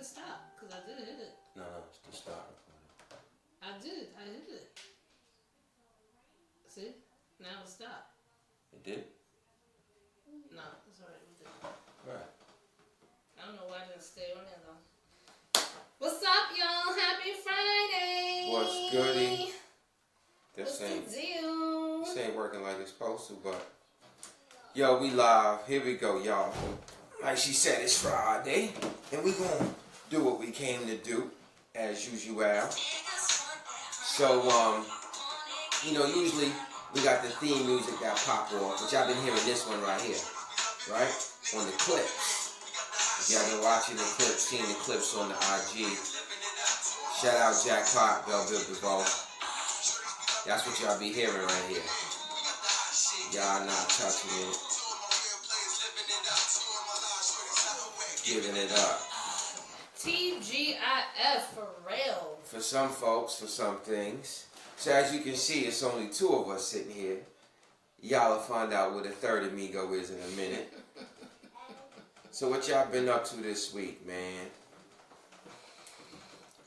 to stop because I did hit it. No, it's the start. I did it. See? Now it stopped. It did? No, it's alright. We did it. Right. I don't know why I didn't stay on there though. What's up, y'all? Happy Friday! What's goody? What's the deal? This ain't working like it's supposed to, but yo, we live. Here we go, y'all. Like she said, it's Friday, and we gonna do what we came to do, as usual. So, usually we got the theme music that pop off, but y'all been hearing this one right here, right? On the clips. If y'all been watching the clips, seeing the clips on the IG, shout out Jackpot, Belleville DeVoe. That's what y'all be hearing right here. Y'all not touching it. Giving it up. TGIF for real. For some folks, for some things. So as you can see, it's only two of us sitting here. Y'all will find out what the third amigo is in a minute. So what y'all been up to this week, man?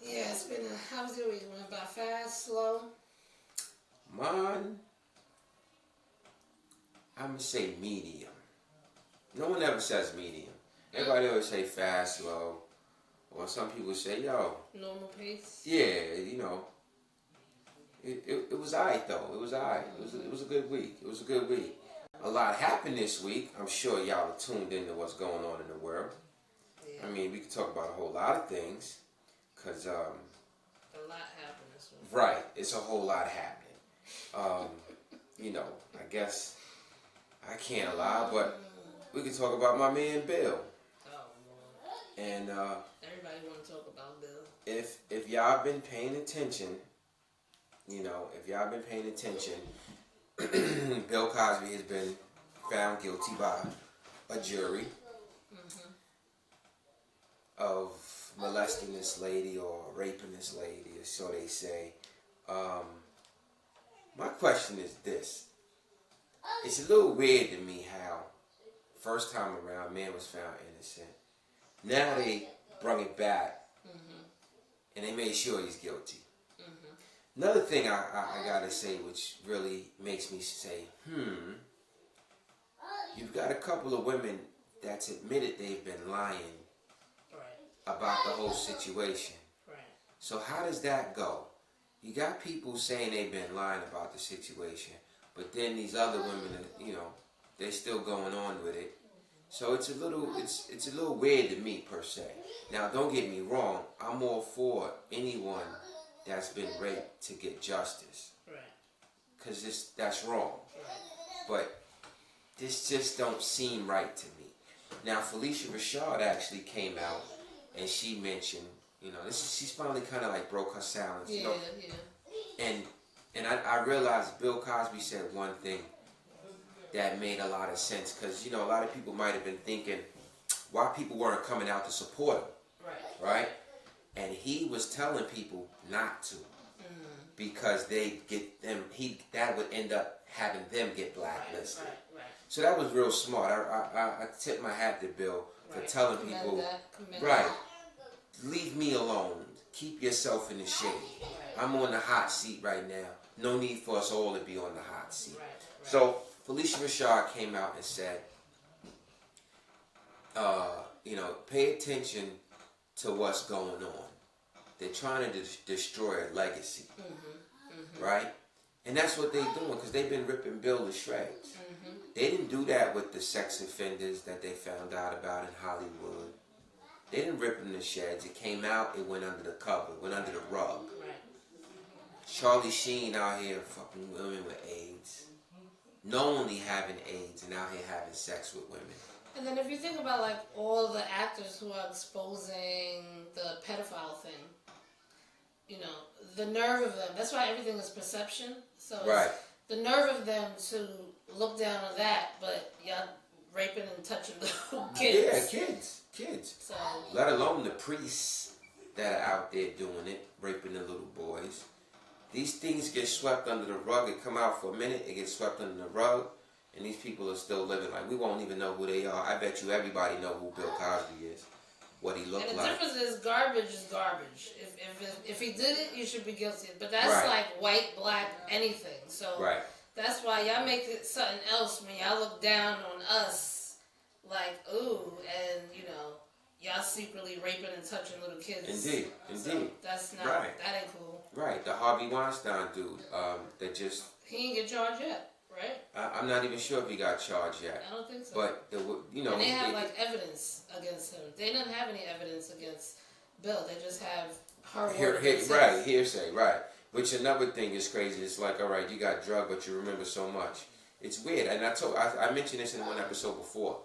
Yeah, it's been how's your week? Went by fast, slow? Mine, I'm going to say medium. No one ever says medium. Everybody always say fast, slow. Or some people say, yo. Normal pace? Yeah, It was alright though. It was alright. It was a good week. It was a good week. A lot happened this week. I'm sure y'all are tuned into what's going on in the world. Yeah. I mean, we could talk about a whole lot of things. Because, a lot happened this week. Right. It's a whole lot happening. I guess I can't lie, but we could talk about my man Bill. Oh, Lord. And everybody want to talk about Bill. If y'all been paying attention, Bill Cosby has been found guilty by a jury of molesting this lady or raping this lady, or so they say. My question is this. It's a little weird to me how first time around man was found innocent. Now they brung it back and they made sure he's guilty. Another thing I gotta say, which really makes me say, you've got a couple of women that's admitted they've been lying about the whole situation. Right. So how does that go? You got people saying they've been lying about the situation, but then these other women, they're still going on with it. So it's a little weird to me per se. Now don't get me wrong, I'm all for anyone that's been raped to get justice. Right. Because that's wrong. Right. But this just don't seem right to me. Now Felicia Rashad actually came out and she mentioned, she's finally kind of like broke her silence. Yeah. And I realized Bill Cosby said one thing that made a lot of sense. Because, a lot of people might have been thinking why people weren't coming out to support him. Right? And he was telling people not to, because that would end up having them get blacklisted. Right. So that was real smart. I tip my hat to Bill for telling people, leave me alone. Keep yourself in the shade. I'm on the hot seat right now. No need for us all to be on the hot seat. So Felicia Rashad came out and said, pay attention to what's going on. They're trying to destroy a legacy, right? And that's what they're doing, because they've been ripping Bill to shreds. They didn't do that with the sex offenders that they found out about in Hollywood. They didn't rip them to shreds. It came out, it went under the cover, went under the rug. Charlie Sheen out here fucking women with AIDS. Knowingly having AIDS and out here having sex with women. And then if you think about all the actors who are exposing the pedophile thing, the nerve of them, that's why everything is perception. So the nerve of them to look down on that, but y'all raping and touching little kids. Yeah, kids. So, let alone the priests that are out there doing it, raping the little boys. These things get swept under the rug. It come out for a minute, it gets swept under the rug, and these people are still living like we won't even know who they are. I bet you everybody know who Bill Cosby is. what he looked like. And the difference is garbage is garbage. If he did it, you should be guilty. But that's like white, black, anything. So that's why y'all make it something else when y'all look down on us, like, ooh, and, you know, y'all secretly raping and touching little kids. Indeed. So that's not, that ain't cool. Right, the Harvey Weinstein dude, that just... He didn't get charged yet, right? I'm not even sure if he got charged yet. I don't think so. But, you know... And they have, like, evidence against him. They didn't have any evidence against Bill. They just have her word. Hearsay, right. Which another thing is crazy. It's like, all right, you got drugged, but you remember so much. It's weird. And I mentioned this in one episode before.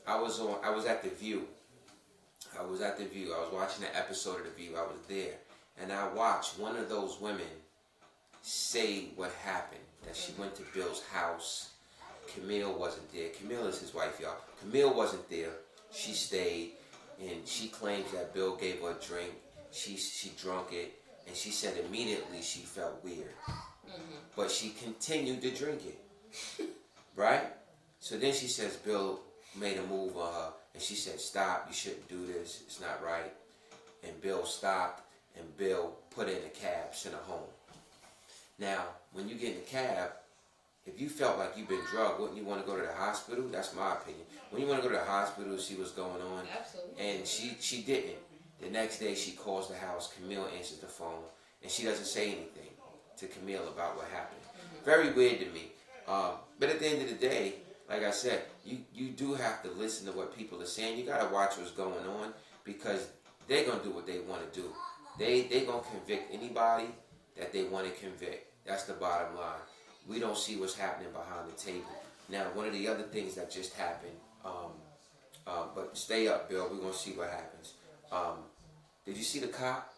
I was at The View. I was watching an episode of The View. I was there. And I watched one of those women say what happened. That she went to Bill's house. Camille wasn't there. Camille is his wife, y'all. Camille wasn't there. She stayed. And she claims that Bill gave her a drink. She drunk it. And she said immediately she felt weird. Mm-hmm. But she continued to drink it. Right? So then she says Bill made a move on her. And she said, stop, you shouldn't do this. It's not right. And Bill stopped. And Bill put her in a cab, sent her home. Now, when you get in a cab, if you felt like you've been drugged, wouldn't you want to go to the hospital? That's my opinion. When you want to go to the hospital to see what's going on. Absolutely. And she didn't. The next day she calls the house. Camille answers the phone. And she doesn't say anything to Camille about what happened. Mm-hmm. Very weird to me. But at the end of the day, like I said, you do have to listen to what people are saying. You got to watch what's going on because they're going to do what they want to do. They're going to convict anybody that they want to convict. That's the bottom line. We don't see what's happening behind the table. Now, one of the other things that just happened, but stay up, Bill. We're going to see what happens. Did you see the cop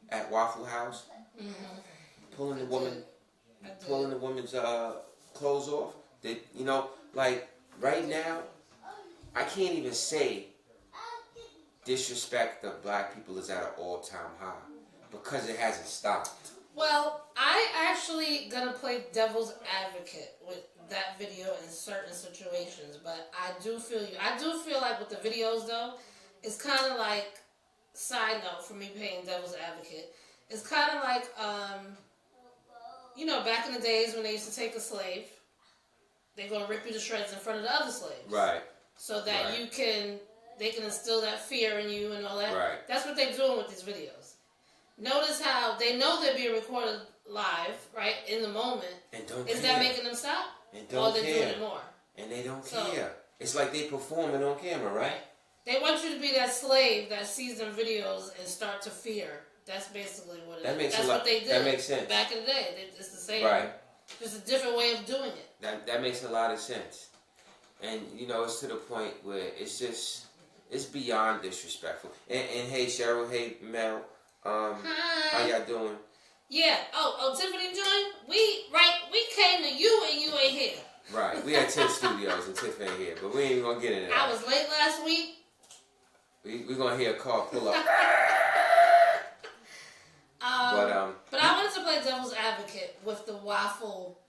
at Waffle House? Mm-hmm. Pulling the woman's clothes off? Like right now, I can't even say disrespect of black people is at an all-time high because it hasn't stopped. Well, I actually gonna play devil's advocate with that video in certain situations, but I do feel you. I do feel like with the videos though, it's kind of like, side note for me playing devil's advocate, it's kind of like, back in the days when they used to take a slave, they're gonna rip you to shreds in front of the other slaves. Right. So that they can instill that fear in you and all that. Right. That's what they're doing with these videos. Notice how they know they're being recorded live, right, in the moment. And don't Is care. that making them stop? And don't care. Or they're doing it more? And they don't care. It's like they performing on camera, right? They want you to be that slave that sees them videos and start to fear. That's basically what it is. That's what they did. That makes sense. Back in the day. It's the same. Right. Just a different way of doing it. That makes a lot of sense. And, it's to the point where it's beyond disrespectful. And hey, Cheryl, hey, Mel, hi. How y'all doing? Yeah. Oh, Tiffany joined? We came to you and you ain't here. Right. We had 10 studios and Tiff ain't here, but we ain't even gonna get into that. I was late last week. We're gonna hear a car pull up. But I wanted to play devil's advocate with the waffle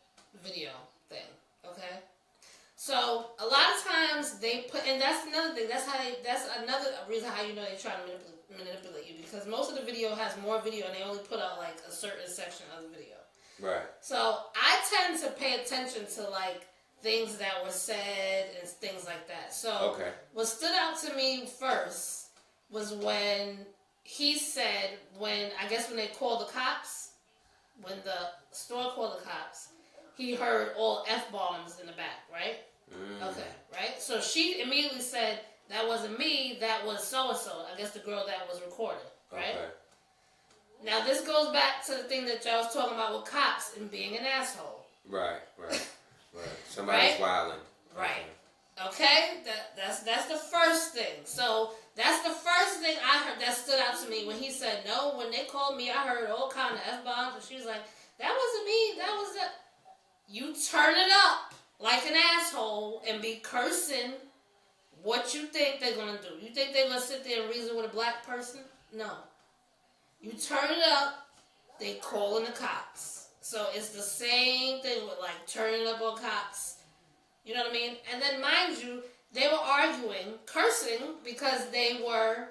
video thing, okay? So a lot of times they put, and that's another thing. That's another reason how you know they're trying to manipulate you, because most of the video has more video and they only put out like a certain section of the video. Right. So I tend to pay attention to like things that were said and things like that. So what stood out to me first was when he said, when they called the cops, when the store called the cops, he heard all F-bombs in the back, right? Mm. Okay, right? So she immediately said, that wasn't me, that was so-and-so. I guess the girl that was recorded, right? Okay. Now this goes back to the thing that y'all was talking about with cops and being an asshole. Right. Somebody's wilding. Right. Okay? That's the first thing. So that's the first thing I heard that stood out to me when he said, no, when they called me, I heard all kind of F-bombs. And she was like, that wasn't me, that was it. You turn it up like an asshole and be cursing what you think they're going to do. You think they're going to sit there and reason with a black person? No. You turn it up, they calling the cops. So it's the same thing with like turning up on cops. You know what I mean? And then mind you, they were arguing, cursing, because they were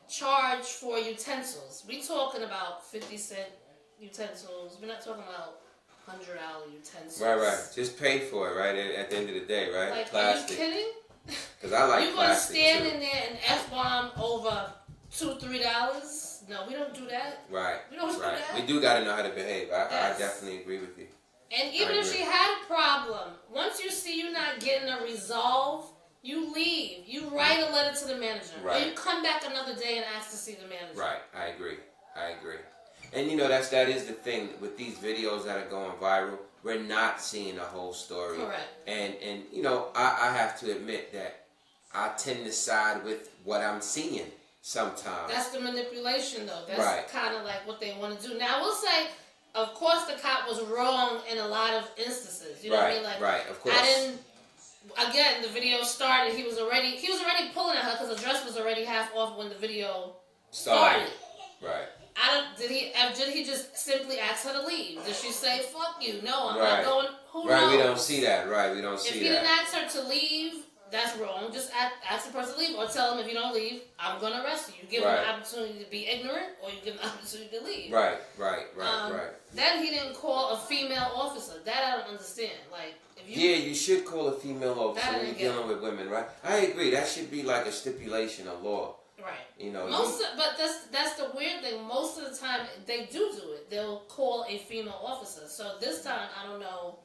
charge for utensils. We talking about 50-cent utensils. We're not talking about $100 utensils. Right. Just pay for it, right? At the end of the day, right? Like, plastic. Are you kidding? Because I like plastic. You gonna stand in there and F-bomb over $2-3? No, we don't do that. Right. We don't do that. We do gotta know how to behave. I definitely agree with you. And even if she had a problem, once you see you're not getting a resolve, you leave. You write a letter to the manager. Right. Or you come back another day and ask to see the manager. Right. I agree. And you know, that is the thing with these videos that are going viral. We're not seeing the whole story. Correct. And you know, I have to admit that I tend to side with what I'm seeing sometimes. That's the manipulation, though. That's kind of like what they want to do. Now, I will say, of course, the cop was wrong in a lot of instances. You know what I mean? Like, right, of course. Again, the video started. He was already pulling at her because the dress was already half off when the video started. Right. Did he just simply ask her to leave? Did she say, "Fuck you"? No, I'm not going. Who knows? Right. We don't see that. Right. We don't see that. If he didn't ask her to leave, that's wrong. Just ask the person to leave, or tell him if you don't leave, I'm gonna arrest you. You give him an opportunity to be ignorant, or you give him an opportunity to leave. Right. Then he didn't call a female officer. That I don't understand. Like, you should call a female officer when you're dealing with women, right? I agree. That should be like a stipulation of law. Right. You know. But that's the weird thing. Most of the time they do it. They'll call a female officer. So this time I don't know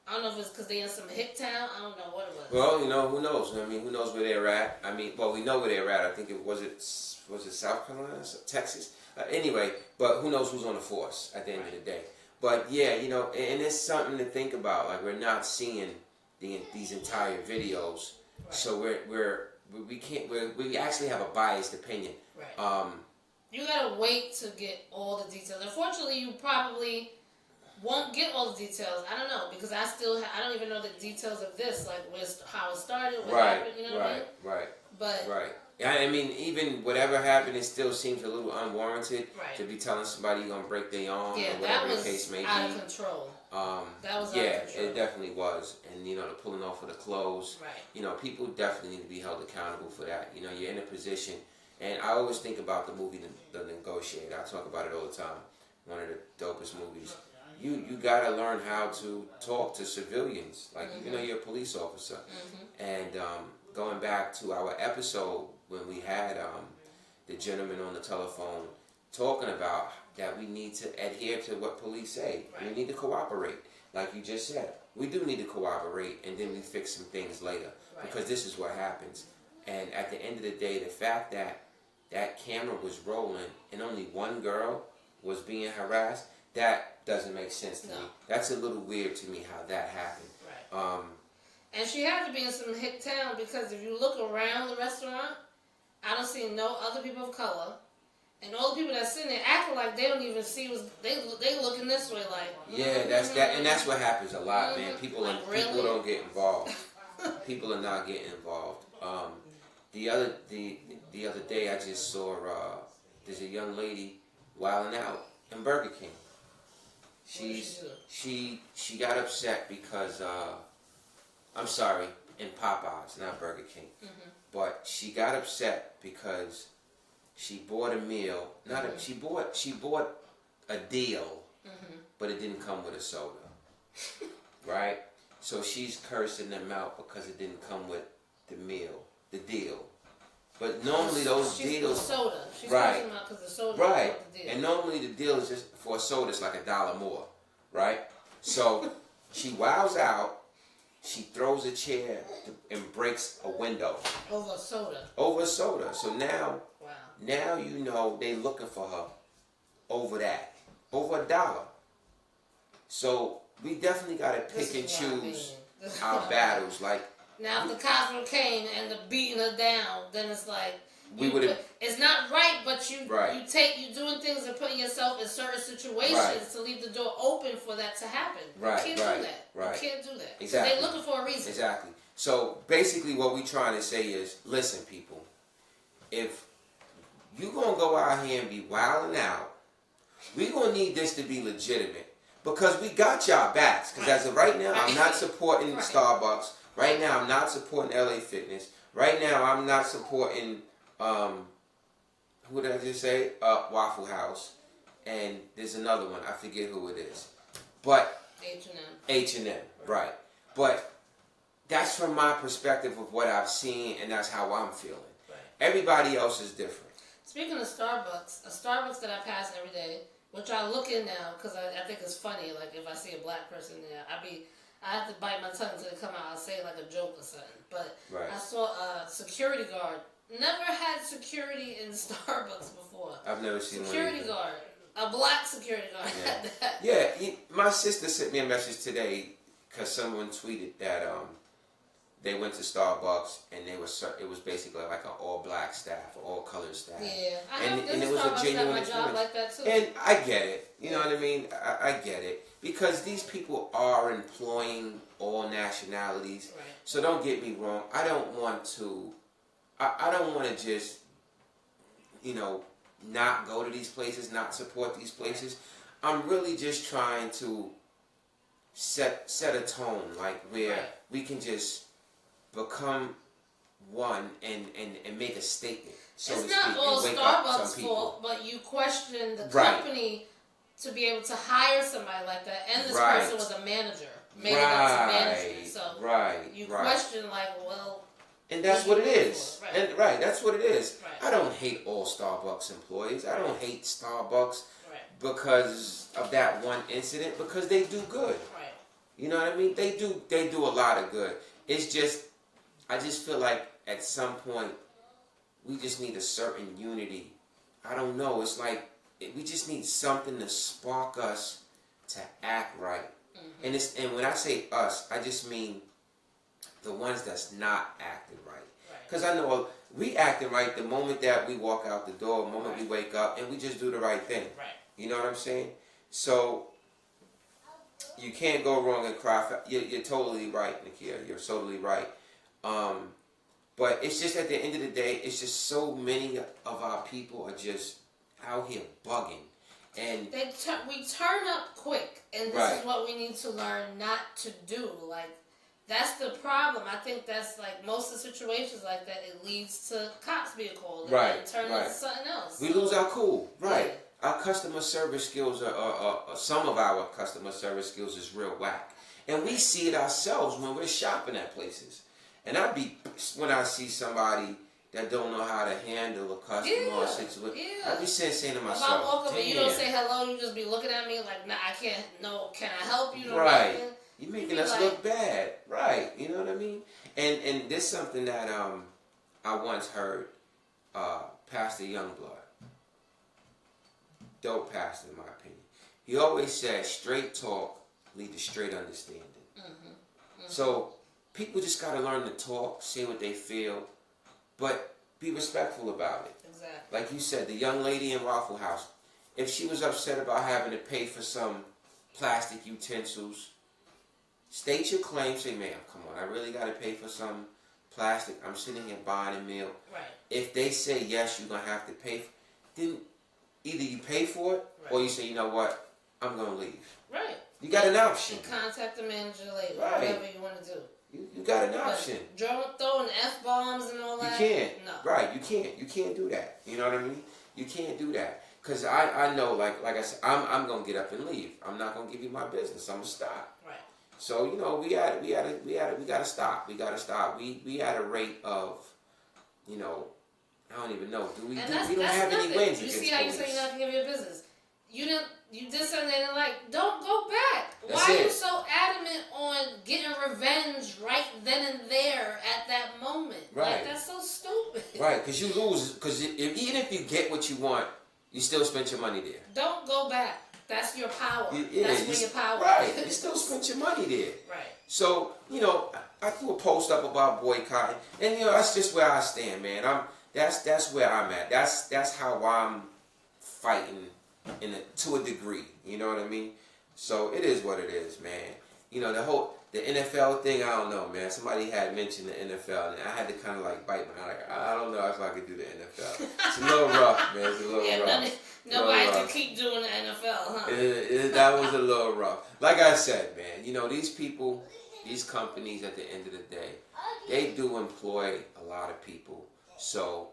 if it's because they're in some hick town. I don't know what it was. Well, you know, who knows? I mean, who knows where they're at? I mean, well, we know where they're at. I think it was South Carolina, Texas. Anyway, but who knows who's on the force at the end of the day? But yeah, you know, and it's something to think about. Like, we're not seeing these entire videos, so we actually have a biased opinion. Right. You gotta wait to get all the details. Unfortunately, you probably won't get all the details. I don't know, because I don't even know the details of this, like how it started, what happened. You know what I mean? Right. But I mean, even whatever happened, it still seems a little unwarranted to be telling somebody you're gonna break their arm or whatever the case may be. Out of control. That was out of control. It definitely was. And you know, the pulling off of the clothes. Right. You know, people definitely need to be held accountable for that. You know, you're in a position, and I always think about the movie The Negotiator. I talk about it all the time. One of the dopest movies. You gotta learn how to talk to civilians, like even though you're a police officer. And going back to our episode when we had the gentleman on the telephone talking about that we need to adhere to what police say. Right. We need to cooperate, like you just said. We do need to cooperate, and then we fix some things later, because this is what happens. And at the end of the day, the fact that that camera was rolling and only one girl was being harassed, that doesn't make sense to me. That's a little weird to me how that happened. Right. And she had to be in some hick town, because if you look around the restaurant, I don't see no other people of color. And all the people that sit there acting like they don't even see they looking this way like. And that's what happens a lot, man. People don't get involved. People are not getting involved. The other day I just saw there's a young lady wilding out in Burger King. She got upset because I'm sorry, in Popeyes, not Burger King. But she got upset because she bought a meal. She bought a deal, but it didn't come with a soda. Right? So she's cursing them out because it didn't come with the deal. But normally those deals, the soda. She's cursing them out because the soda. Right. The deal. And normally the deal is just for a soda. It's like $1 more. Right? So she wows out. She throws a chair and breaks a window. Over a soda. So now you know they looking for her over that. Over $1. So we definitely got to pick and choose our battles. Like, now, if the cops would came and the beating her down, then it's like it's not right. But you're doing things and putting yourself in certain situations to leave the door open for that to happen. Right. You can't do that. Right. You can't do that. Exactly. So they're looking for a reason. Exactly. So basically, what we're trying to say is, listen, people. If you're gonna go out here and be wilding out, we're gonna need this to be legitimate, because we got y'all backs. Because as of right now, I'm not supporting Starbucks. Right now, I'm not supporting LA Fitness. Right now, I'm not supporting who did I just say? Waffle House, and there's another one. I forget who it is, but H&M. H&M, right? But that's from my perspective of what I've seen, and that's how I'm feeling. Right. Everybody else is different. Speaking of Starbucks, a Starbucks that I pass every day, which I look in now because I think it's funny. Like if I see a black person there, I have to bite my tongue until they come out. I'll say like a joke or something. But right. I saw a security guard. Never had security in Starbucks before. I've never seen security one guard. A black security guard had that. Yeah, my sister sent me a message today because someone tweeted that they went to Starbucks and it was basically like an all-black staff, all-colored staff. Yeah, and it was a genuine experience. Job like that too. And I get it. You know what I mean? I get it. Because these people are employing all nationalities. Right. So don't get me wrong. I don't want to just, not go to these places, not support these places. I'm really just trying to set a tone, like where we can just become one and make a statement. So it's not all Starbucks' fault, but you question the company to be able to hire somebody like that, and this person was a manager, made it up to management. So you question and that's what it is. And that's what it is. Right. I don't hate all Starbucks employees. I don't hate Starbucks because of that one incident, because they do good. Right. You know what I mean? They do a lot of good. It's just, I just feel like at some point we just need a certain unity. I don't know. It's like we just need something to spark us to act right. Mm-hmm. And when I say us, I just mean the ones that's not acting right. Because I know we acting right the moment that we walk out the door, the moment we wake up, and we just do the right thing. Right. You know what I'm saying? So you can't go wrong and cry. You're totally right, Nakia. You're totally right. But it's just at the end of the day, it's just so many of our people are just out here bugging. And we turn up quick, and this is what we need to learn not to do. Like, that's the problem. I think that's like most of the situations like that. It leads to cops being called and turn into something else. We lose our cool. Right. Yeah. Our customer service skills are some of our customer service skills is real whack, and we see it ourselves when we're shopping at places. And when I see somebody that don't know how to handle a customer or situation, I be saying to myself, if I walk up and you don't say hello, you just be looking at me like, nah, I can't. No, can I help you? Right. You're making us look bad. Right. You know what I mean? And this is something that I once heard Pastor Youngblood. Dope pastor, in my opinion. He always said, straight talk leads to straight understanding. Mm-hmm. Mm-hmm. So people just got to learn to talk, say what they feel, but be respectful about it. Exactly. Like you said, the young lady in Waffle House, if she was upset about having to pay for some plastic utensils, state your claim. Say, ma'am, come on, I really got to pay for some plastic. I'm sitting here buying a meal. Right. If they say yes, you're going to have to pay, then either you pay for it or you say, you know what, I'm going to leave. Right. You got an option. And contact the manager later, whatever you want to do. You got an option. Throwing F-bombs and all that? You can't. No. Right, you can't. You can't do that. You know what I mean? You can't do that. Because I know, like I said, I'm going to get up and leave. I'm not going to give you my business. I'm going to stop. Right. So, we got to stop. We got to stop. We at a rate of, I don't even know. We don't have any wins. You see how you say you're not going to give your business? You did something they didn't like. Don't go back. Why are you so adamant on getting revenge right then and there at that moment? Right. Like, that's so stupid. Right, because you lose. Because even if you get what you want, you still spent your money there. Don't go back. That's your power. That's where your power is. Right. You still spent your money there. Right. So, I threw a post up about boycotting. And, that's just where I stand, man. That's where I'm at. That's how I'm fighting to a degree. You know what I mean? So it is what it is, man. The NFL thing, I don't know, man. Somebody had mentioned the NFL, and I had to kind of bite my eye. I don't know if I could do the NFL. It's a little rough, man. It's a little rough. Nobody can keep doing the NFL, huh? That was a little rough. Like I said, man, these people, these companies, at the end of the day, they do employ a lot of people. So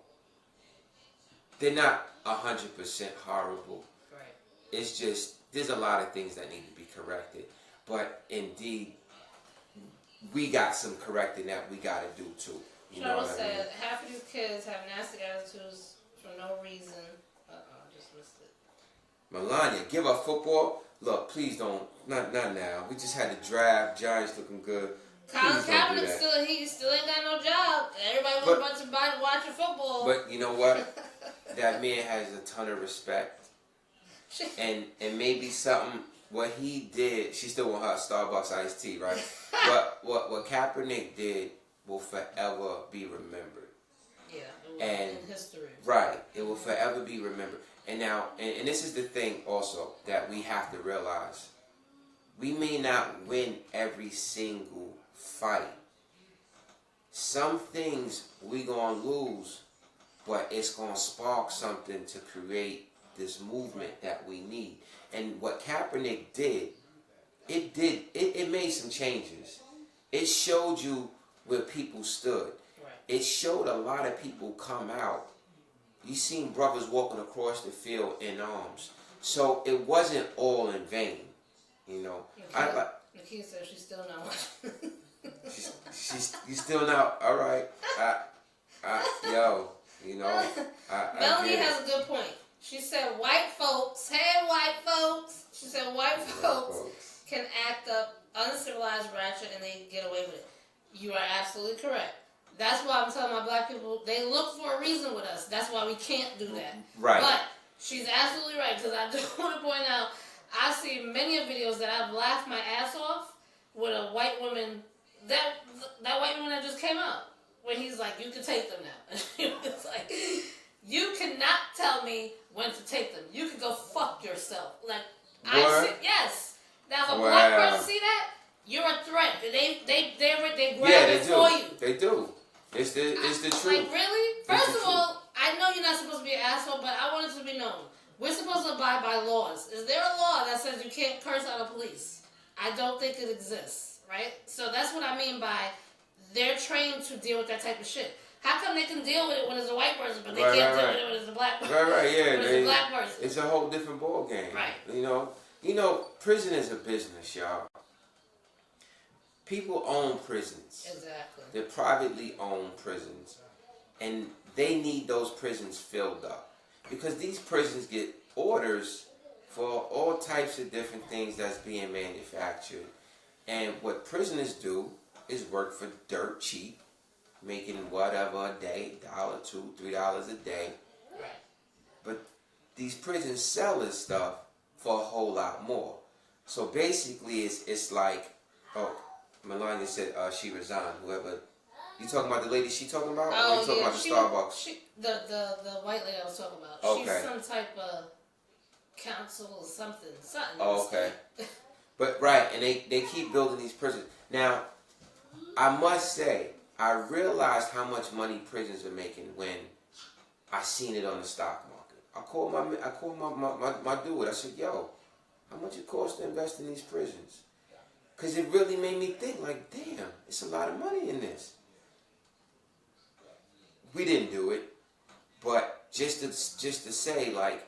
they're not 100% horrible. Right. It's just there's a lot of things that need to be corrected. But indeed, we got some correcting that we got to do too. You know what I mean? Half of you kids have nasty attitudes for no reason. I just missed it. Melania, give up football. Look, please don't. Not now. We just had the draft. Giants looking good. Colin Kaepernick still ain't got no job. Everybody wants to watch football. But you know what? That man has a ton of respect. And maybe something what he did. She still want her Starbucks iced tea, right? But what Kaepernick did will forever be remembered. Yeah, it will in history. Right, it will forever be remembered. And now, and this is the thing also that we have to realize: we may not win every single fight. Some things we gonna lose, but it's gonna spark something to create this movement that we need. And what Kaepernick did, it made some changes. It showed you where people stood. Right. It showed a lot of people come out. You seen brothers walking across the field in arms. So it wasn't all in vain, you know. Nakia said she's still not watching. You still not all right. Yo, you know. Melanie has a good point. She said, "White folks, hey, white folks." She said, "White folks can act up uncivilized, ratchet, and they get away with it." You are absolutely correct. That's why I'm telling my black people, they look for a reason with us. That's why we can't do that. Right. But she's absolutely right, because I do want to point out, I've seen many of videos that I've laughed my ass off with a white woman, that white woman that just came out, where he's like, "You can take them now." It's like, you cannot tell me when to take them. You can go fuck yourself. Like, yes. Now, if a black person see that, you're a threat. They grab it for you. They do. It's the truth. Like, really? First of all, I know you're not supposed to be an asshole, but I want it to be known. We're supposed to abide by laws. Is there a law that says you can't curse out a police? I don't think it exists, right? So that's what I mean by they're trained to deal with that type of shit. How come they can deal with it when it's a white person, but they can't deal with it when it's a black person? Right, yeah. When it's a black person. It's a whole different ball game. Right. You know, prison is a business, y'all. People own prisons. Exactly. They're privately owned prisons. And they need those prisons filled up. Because these prisons get orders for all types of different things that's being manufactured. And what prisoners do is work for dirt cheap, making whatever a day, $1, $2, $3 a day. Right. But these prisons sell this stuff for a whole lot more. So basically it's like, Melania said she resigned. Whoever you talking about, the lady she talking about? Oh, or you talking about the Starbucks? The white lady I was talking about. Okay. She's some type of council or something. Oh, okay. But right, and they keep building these prisons. Now, I must say, I realized how much money prisons are making when I seen it on the stock market. I called my dude. I said, "Yo, how much it costs to invest in these prisons?" Because it really made me think, like, damn, it's a lot of money in this. We didn't do it, but just to say, like,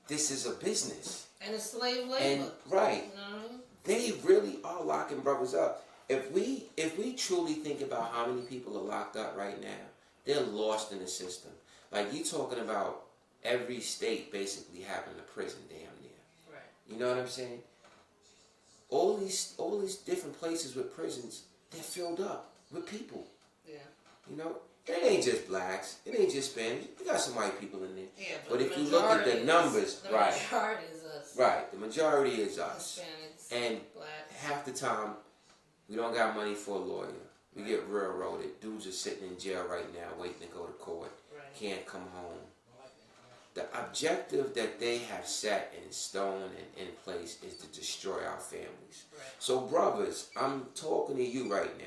this is a business. And it's slave labor. And right, you know what I mean? They really are locking brothers up. If we truly think about how many people are locked up right now, they're lost in the system. Like, you talking about every state basically having a prison damn near. Right. You know what I'm saying? All these different places with prisons, they're filled up with people. Yeah. You know? And it ain't just blacks. It ain't just Spanish. You got some white people in there. Yeah, but if you look at the numbers, the majority is us. Right. The majority is us. Hispanics, and blacks. Half the time, we don't got money for a lawyer. We get railroaded. Dudes are sitting in jail right now waiting to go to court. Right. Can't come home. The objective that they have set in stone and in place is to destroy our families. Right. So, brothers, I'm talking to you right now.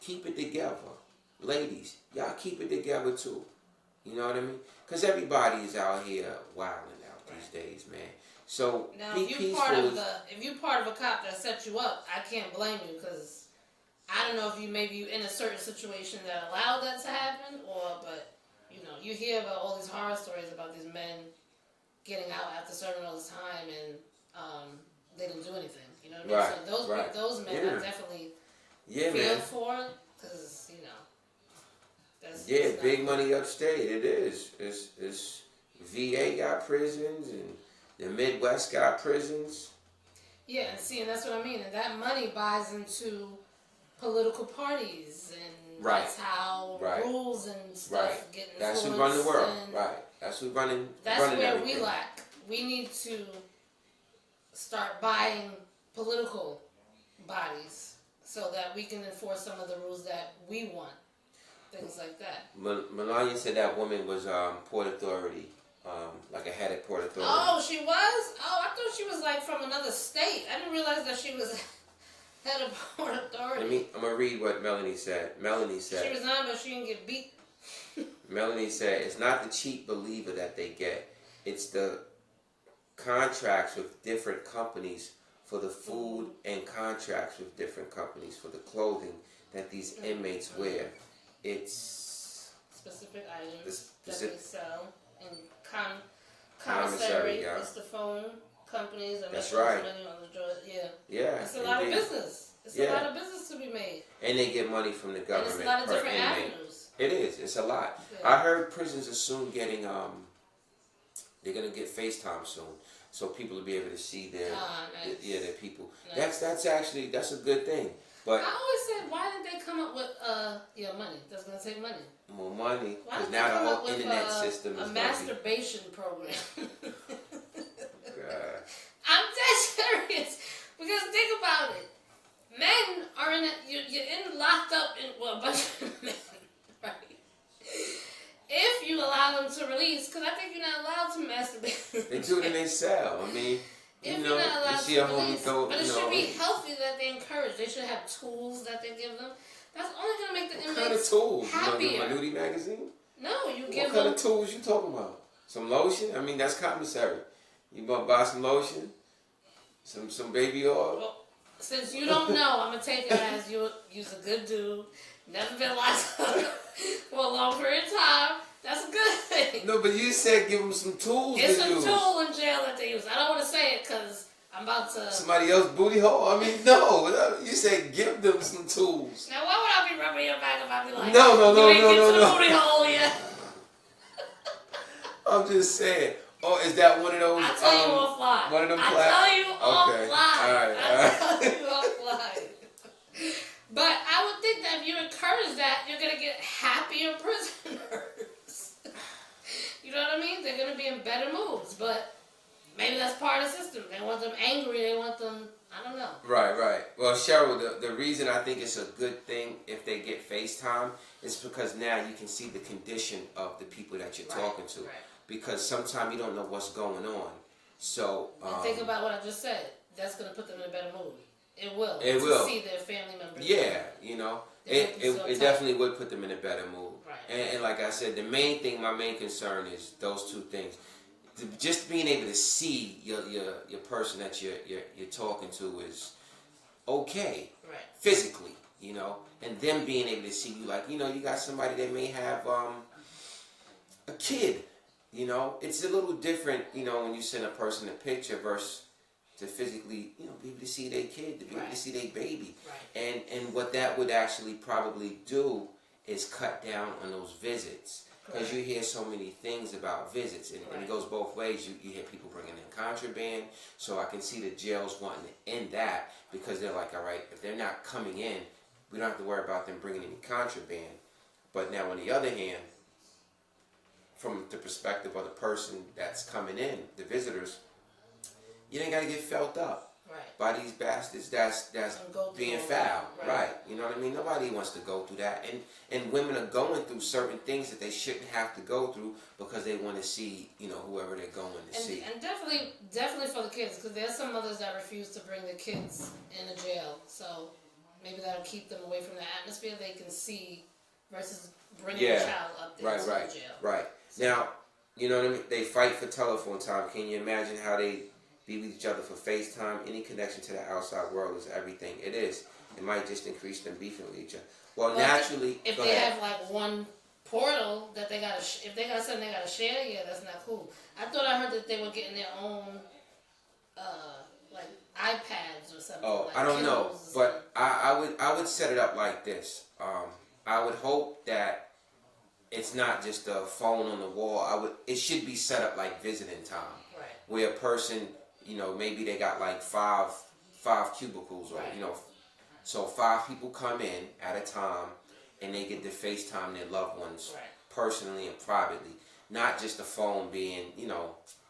Keep it together. Ladies, y'all keep it together too. You know what I mean? Because everybody is out here wilding out these days, man. So, now, be if you're part of a cop that set you up, I can't blame you, because I don't know if you in a certain situation that allowed that to happen, but You know, you hear about all these horror stories about these men getting out after serving all this time and they didn't do anything. You know what I mean? So those men are definitely feel for it because, you know. That's big money upstate. It is. It's VA got prisons and the Midwest got prisons. Yeah, and that's what I mean. And that money buys into political parties, and that's how rules and stuff get influenced. That's who run the world. That's who running. That's running where everything. we lack. We need to start buying political bodies so that we can enforce some of the rules that we want. Things like that. Melania said that woman was Port Authority, like a head at Port Authority. Oh, she was? Oh, I thought she was like from another state. I didn't realize that she was head of Port Authority. I'm going to read what Melanie said. Melanie said... She resigned, but she didn't get beat. Melanie said, it's not the cheap believer that they get. It's the contracts with different companies for the food and contracts with different companies for the clothing that these inmates wear. It's specific items that they sell in commissary. It's the phone companies that make money on the joint. Yeah. It's a lot of business. It's a lot of business to be made. And they get money from the government. And it's a lot of different avenues. It is. It's a lot. Yeah. I heard prisons are soon getting they're gonna get FaceTime soon, so people will be able to see their their people. Nice. That's a good thing. But I always said, why did they come up with money? That's gonna take money. More money, because now the whole internet system is a masturbation program. God. I'm dead serious because think about it. Men are you're locked up in a bunch of men, right? If you allow them to release, because I think you're not allowed to masturbate. They do it in their cell. I mean. If you're not allowed to release, but it should be healthy that they encourage. They should have tools that they give them. That's only going to make the inmates happier. What kind of tools? Happier. You want the Nudie magazine? No, you give them... What kind of tools you talking about? Some lotion? I mean, that's commissary. You want to buy some lotion? Some baby oil? Well, since you don't know, I'm going to take it as you're a good dude. Never been locked up for a long period of time. That's a good thing. No, but you said give them some tools to use. It's a tool in jail that they use. I don't want to say it because I'm about to... Somebody else's booty hole? I mean, no. You said give them some tools. Now, why would I be rubbing your back if I be like... No. You ain't get to the booty hole yet. I'm just saying. Oh, is that one of those... I'll tell you offline. One of them I'll tell you offline. All right. I'll tell you offline. But I would think that if you encourage that, you're going to get happier prisoners. You know what I mean? They're going to be in better moods. But maybe that's part of the system. They want them angry. They want them, I don't know. Right. Well, Cheryl, the reason I think it's a good thing if they get FaceTime is because now you can see the condition of the people that you're talking to. Right. Because sometimes you don't know what's going on. So and think about what I just said. That's going to put them in a better mood. It will. It will. See their family members. Yeah, you know. It definitely would put them in a better mood. Right. And like I said, my main concern is those two things. Just being able to see your person that you're talking to is okay. Right. Physically, you know. And them being able to see you, like, you know, you got somebody that may have a kid, you know. It's a little different, you know, when you send a person a picture versus to physically, you know, be able to see their kid, to be able to see their baby. Right. And what that would actually probably do is cut down on those visits. Because you hear so many things about visits, and it goes both ways. You hear people bringing in contraband, so I can see the jails wanting to end that because they're like, all right, if they're not coming in, we don't have to worry about them bringing any contraband. But now on the other hand, from the perspective of the person that's coming in, the visitors, you ain't got to get felt up by these bastards that's being foul. Right. You know what I mean? Nobody wants to go through that. And women are going through certain things that they shouldn't have to go through because they want to see, you know, whoever they're going to see. And definitely for the kids, because there's some mothers that refuse to bring the kids in the jail. So maybe that'll keep them away from the atmosphere they can see versus bringing a child up there to the jail. Right. Now, you know what I mean? They fight for telephone time. Can you imagine how they be with each other for FaceTime? Any connection to the outside world is everything. It is. It might just increase them beefing with each other. Well, naturally... If they have like one portal that they got to, if they got something they got to share, yeah, that's not cool. I thought I heard that they were getting their own, like iPads or something. Oh, like I don't know, but I would set it up like this. I would hope that it's not just a phone on the wall. It should be set up like visiting time, right? Where a person, maybe they got like five cubicles, or right. So 5 people come in at a time, and they get to FaceTime their loved ones personally and privately, not just the phone being,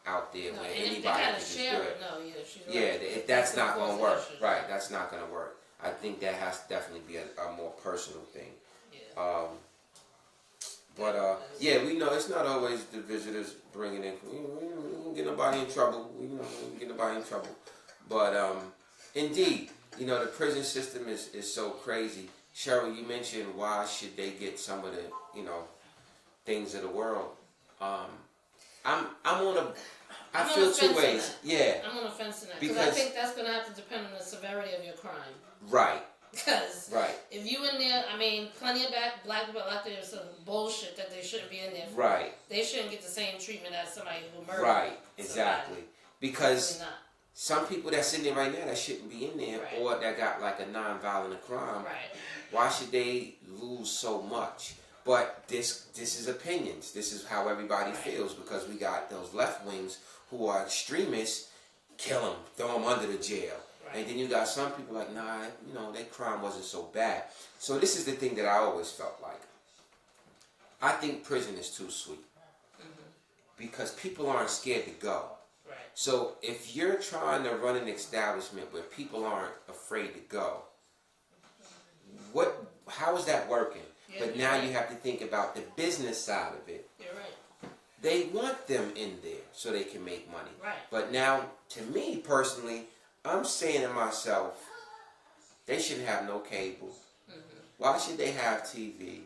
out there where anybody can just do it. If that's not going to work, right? That's not going to work. I think that has to definitely be a more personal thing. Yeah. We know it's not always the visitors bringing in. We don't get nobody in trouble. We don't get nobody in trouble. But indeed, the prison system is so crazy. Cheryl, you mentioned why should they get some of the things of the world. I feel 2 ways. Yeah. I'm on the fence in that because I think that's going to have to depend on the severity of your crime. Right. Because if you in there, plenty of black people out there, some bullshit that they shouldn't be in there for. Right. They shouldn't get the same treatment as somebody who murdered. Right. Exactly. Somebody. Because some people that's in there right now that shouldn't be in there, or that got like a non-violent crime. Right. Why should they lose so much? But this is opinions. This is how everybody feels, because we got those left wings who are extremists. Kill them, throw them under the jail. And then you got some people like, nah, that crime wasn't so bad. So this is the thing that I always felt like. I think prison is too sweet. Because people aren't scared to go. Right. So if you're trying to run an establishment where people aren't afraid to go, how is that working? Yeah, but now you have to think about the business side of it. You're right. They want them in there so they can make money. Right. But now, to me personally, I'm saying to myself, they shouldn't have no cable. Why should they have TV?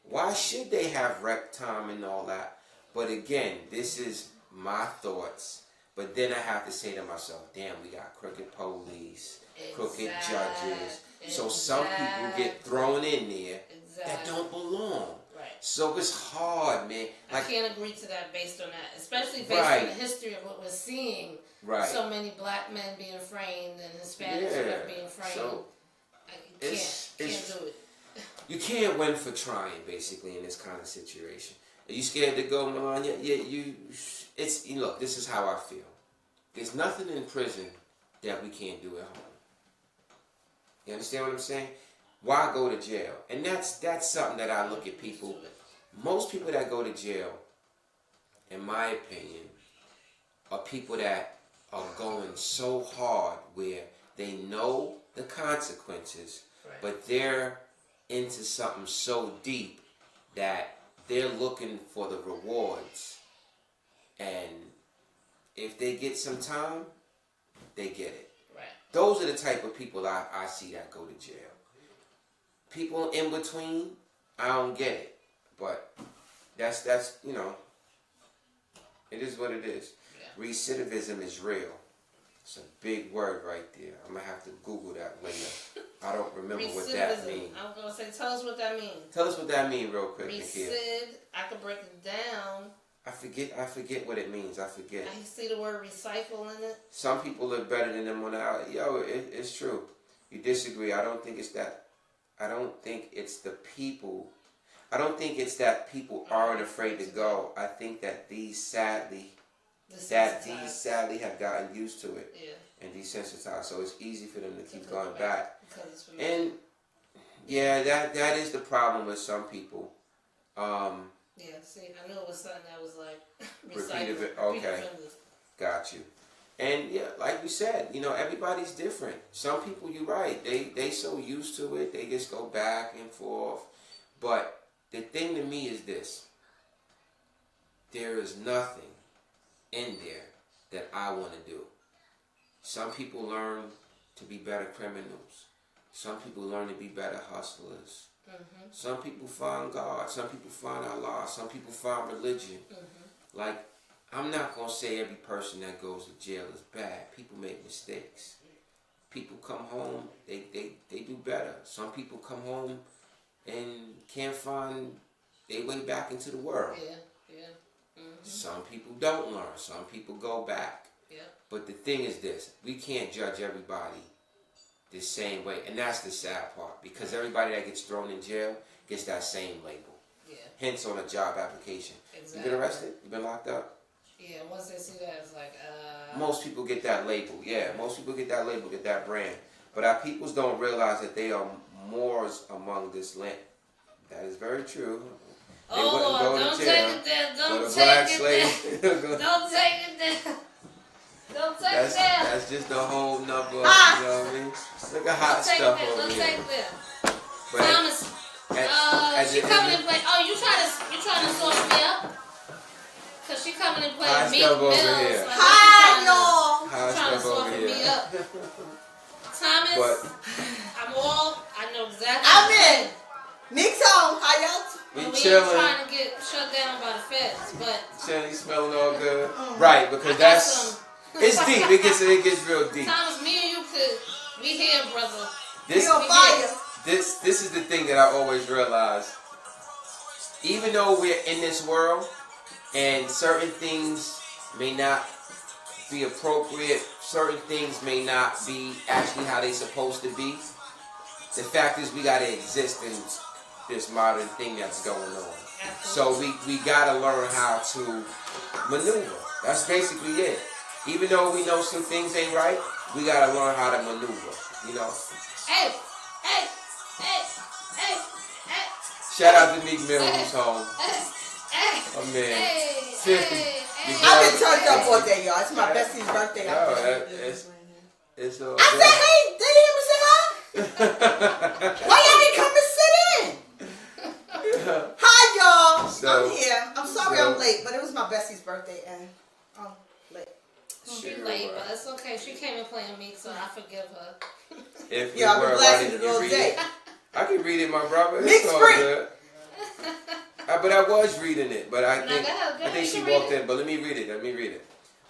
Why should they have rec time and all that? But again, this is my thoughts. But then I have to say to myself, damn, we got crooked police, crooked judges. So some people get thrown in there that don't belong. Right. So it's hard, man. I can't agree to that based on that, especially based on the history of what we're seeing. Right. So many black men being framed and Hispanics being framed. So I can't do it. You can't win for trying, basically, in this kind of situation. Are you scared to go, Melania? Yeah, look, this is how I feel. There's nothing in prison that we can't do at home. You understand what I'm saying? Why go to jail? And that's something that I look at people. Most people that go to jail, in my opinion, are people that are going so hard where they know the consequences, but they're into something so deep that they're looking for the rewards. And if they get some time, they get it. Right. Those are the type of people I see that go to jail. People in between, I don't get it. But that's it is what it is. Yeah. Recidivism is real. It's a big word right there. I'm going to have to Google that later. I don't remember what that means. I'm going to say, tell us what that means. Tell us what that means real quick, Nakia. I can break it down. I forget what it means. I forget. I see the word recycle in it. Some people are better than them on out. It's true. You disagree. I don't think it's that. I don't think it's the people. I don't think it's that people aren't afraid to go. I think that these sadly have gotten used to it and desensitized. So it's easy for them to keep going back. And that is the problem with some people. See, I knew it was something that was like repeated. Okay, got you. And like you said, everybody's different. Some people, you're right, they so used to it, they just go back and forth. But the thing to me is this: there is nothing in there that I want to do. Some people learn to be better criminals. Some people learn to be better hustlers. Mm-hmm. Some people find God. Some people find Allah. Some people find religion. Mm-hmm. Like, I'm not going to say every person that goes to jail is bad. People make mistakes. People come home, they do better. Some people come home and can't find their way back into the world. Yeah, yeah. Mm-hmm. Some people don't learn. Some people go back. Yeah. But the thing is this: we can't judge everybody the same way, and that's the sad part. Because everybody that gets thrown in jail gets that same label. Yeah. Hence, on a job application, exactly. You been arrested? You been locked up? Yeah. Once they see that, it's like. Most people get that label. Yeah. Most people get that label, get that brand. But our peoples don't realize that they are Moors among this land. That is very true. They Lord, don't take it there. Don't take it there. Don't take it there. Don't take it there. That's just the whole number. You know what I mean? Look at hot stuff over here. Don't take it there. But Thomas, she coming and play. Oh, you trying to sauce me up? Cause she coming and playing Meek Mills. Hi, y'all. Hot stuff over here. Me up. Thomas, I know exactly. I'm in. Nick's home. How y'all? We chilling. Trying to get shut down by the feds, but chilling, smelling all good. Right, because that's it's deep. It gets real deep. Thomas, me and you we here, brother. This is the thing that I always realize. Even though we're in this world, and certain things may not be appropriate, certain things may not be actually how they're supposed to be. The fact is, we gotta exist in this modern thing that's going on. Absolutely. So we gotta learn how to maneuver. That's basically it. Even though we know some things ain't right, we gotta learn how to maneuver. You know. Hey. Shout out to Meek Mill who's home. Oh man. I've been turned up all day, y'all. It's my bestie's birthday. It's all I said, hey, they hear me say hi? Why y'all didn't come and sit in? Hi, y'all. I'm here. I'm sorry I'm late, but it was my bestie's birthday, and I'm late. She's late, but it's okay. She came and playing Meek, so I forgive her. If I've been blasting it all day. I can read it, my brother. Meek's all free. Good. But I was reading it, but I think think she walked in. But let me read it.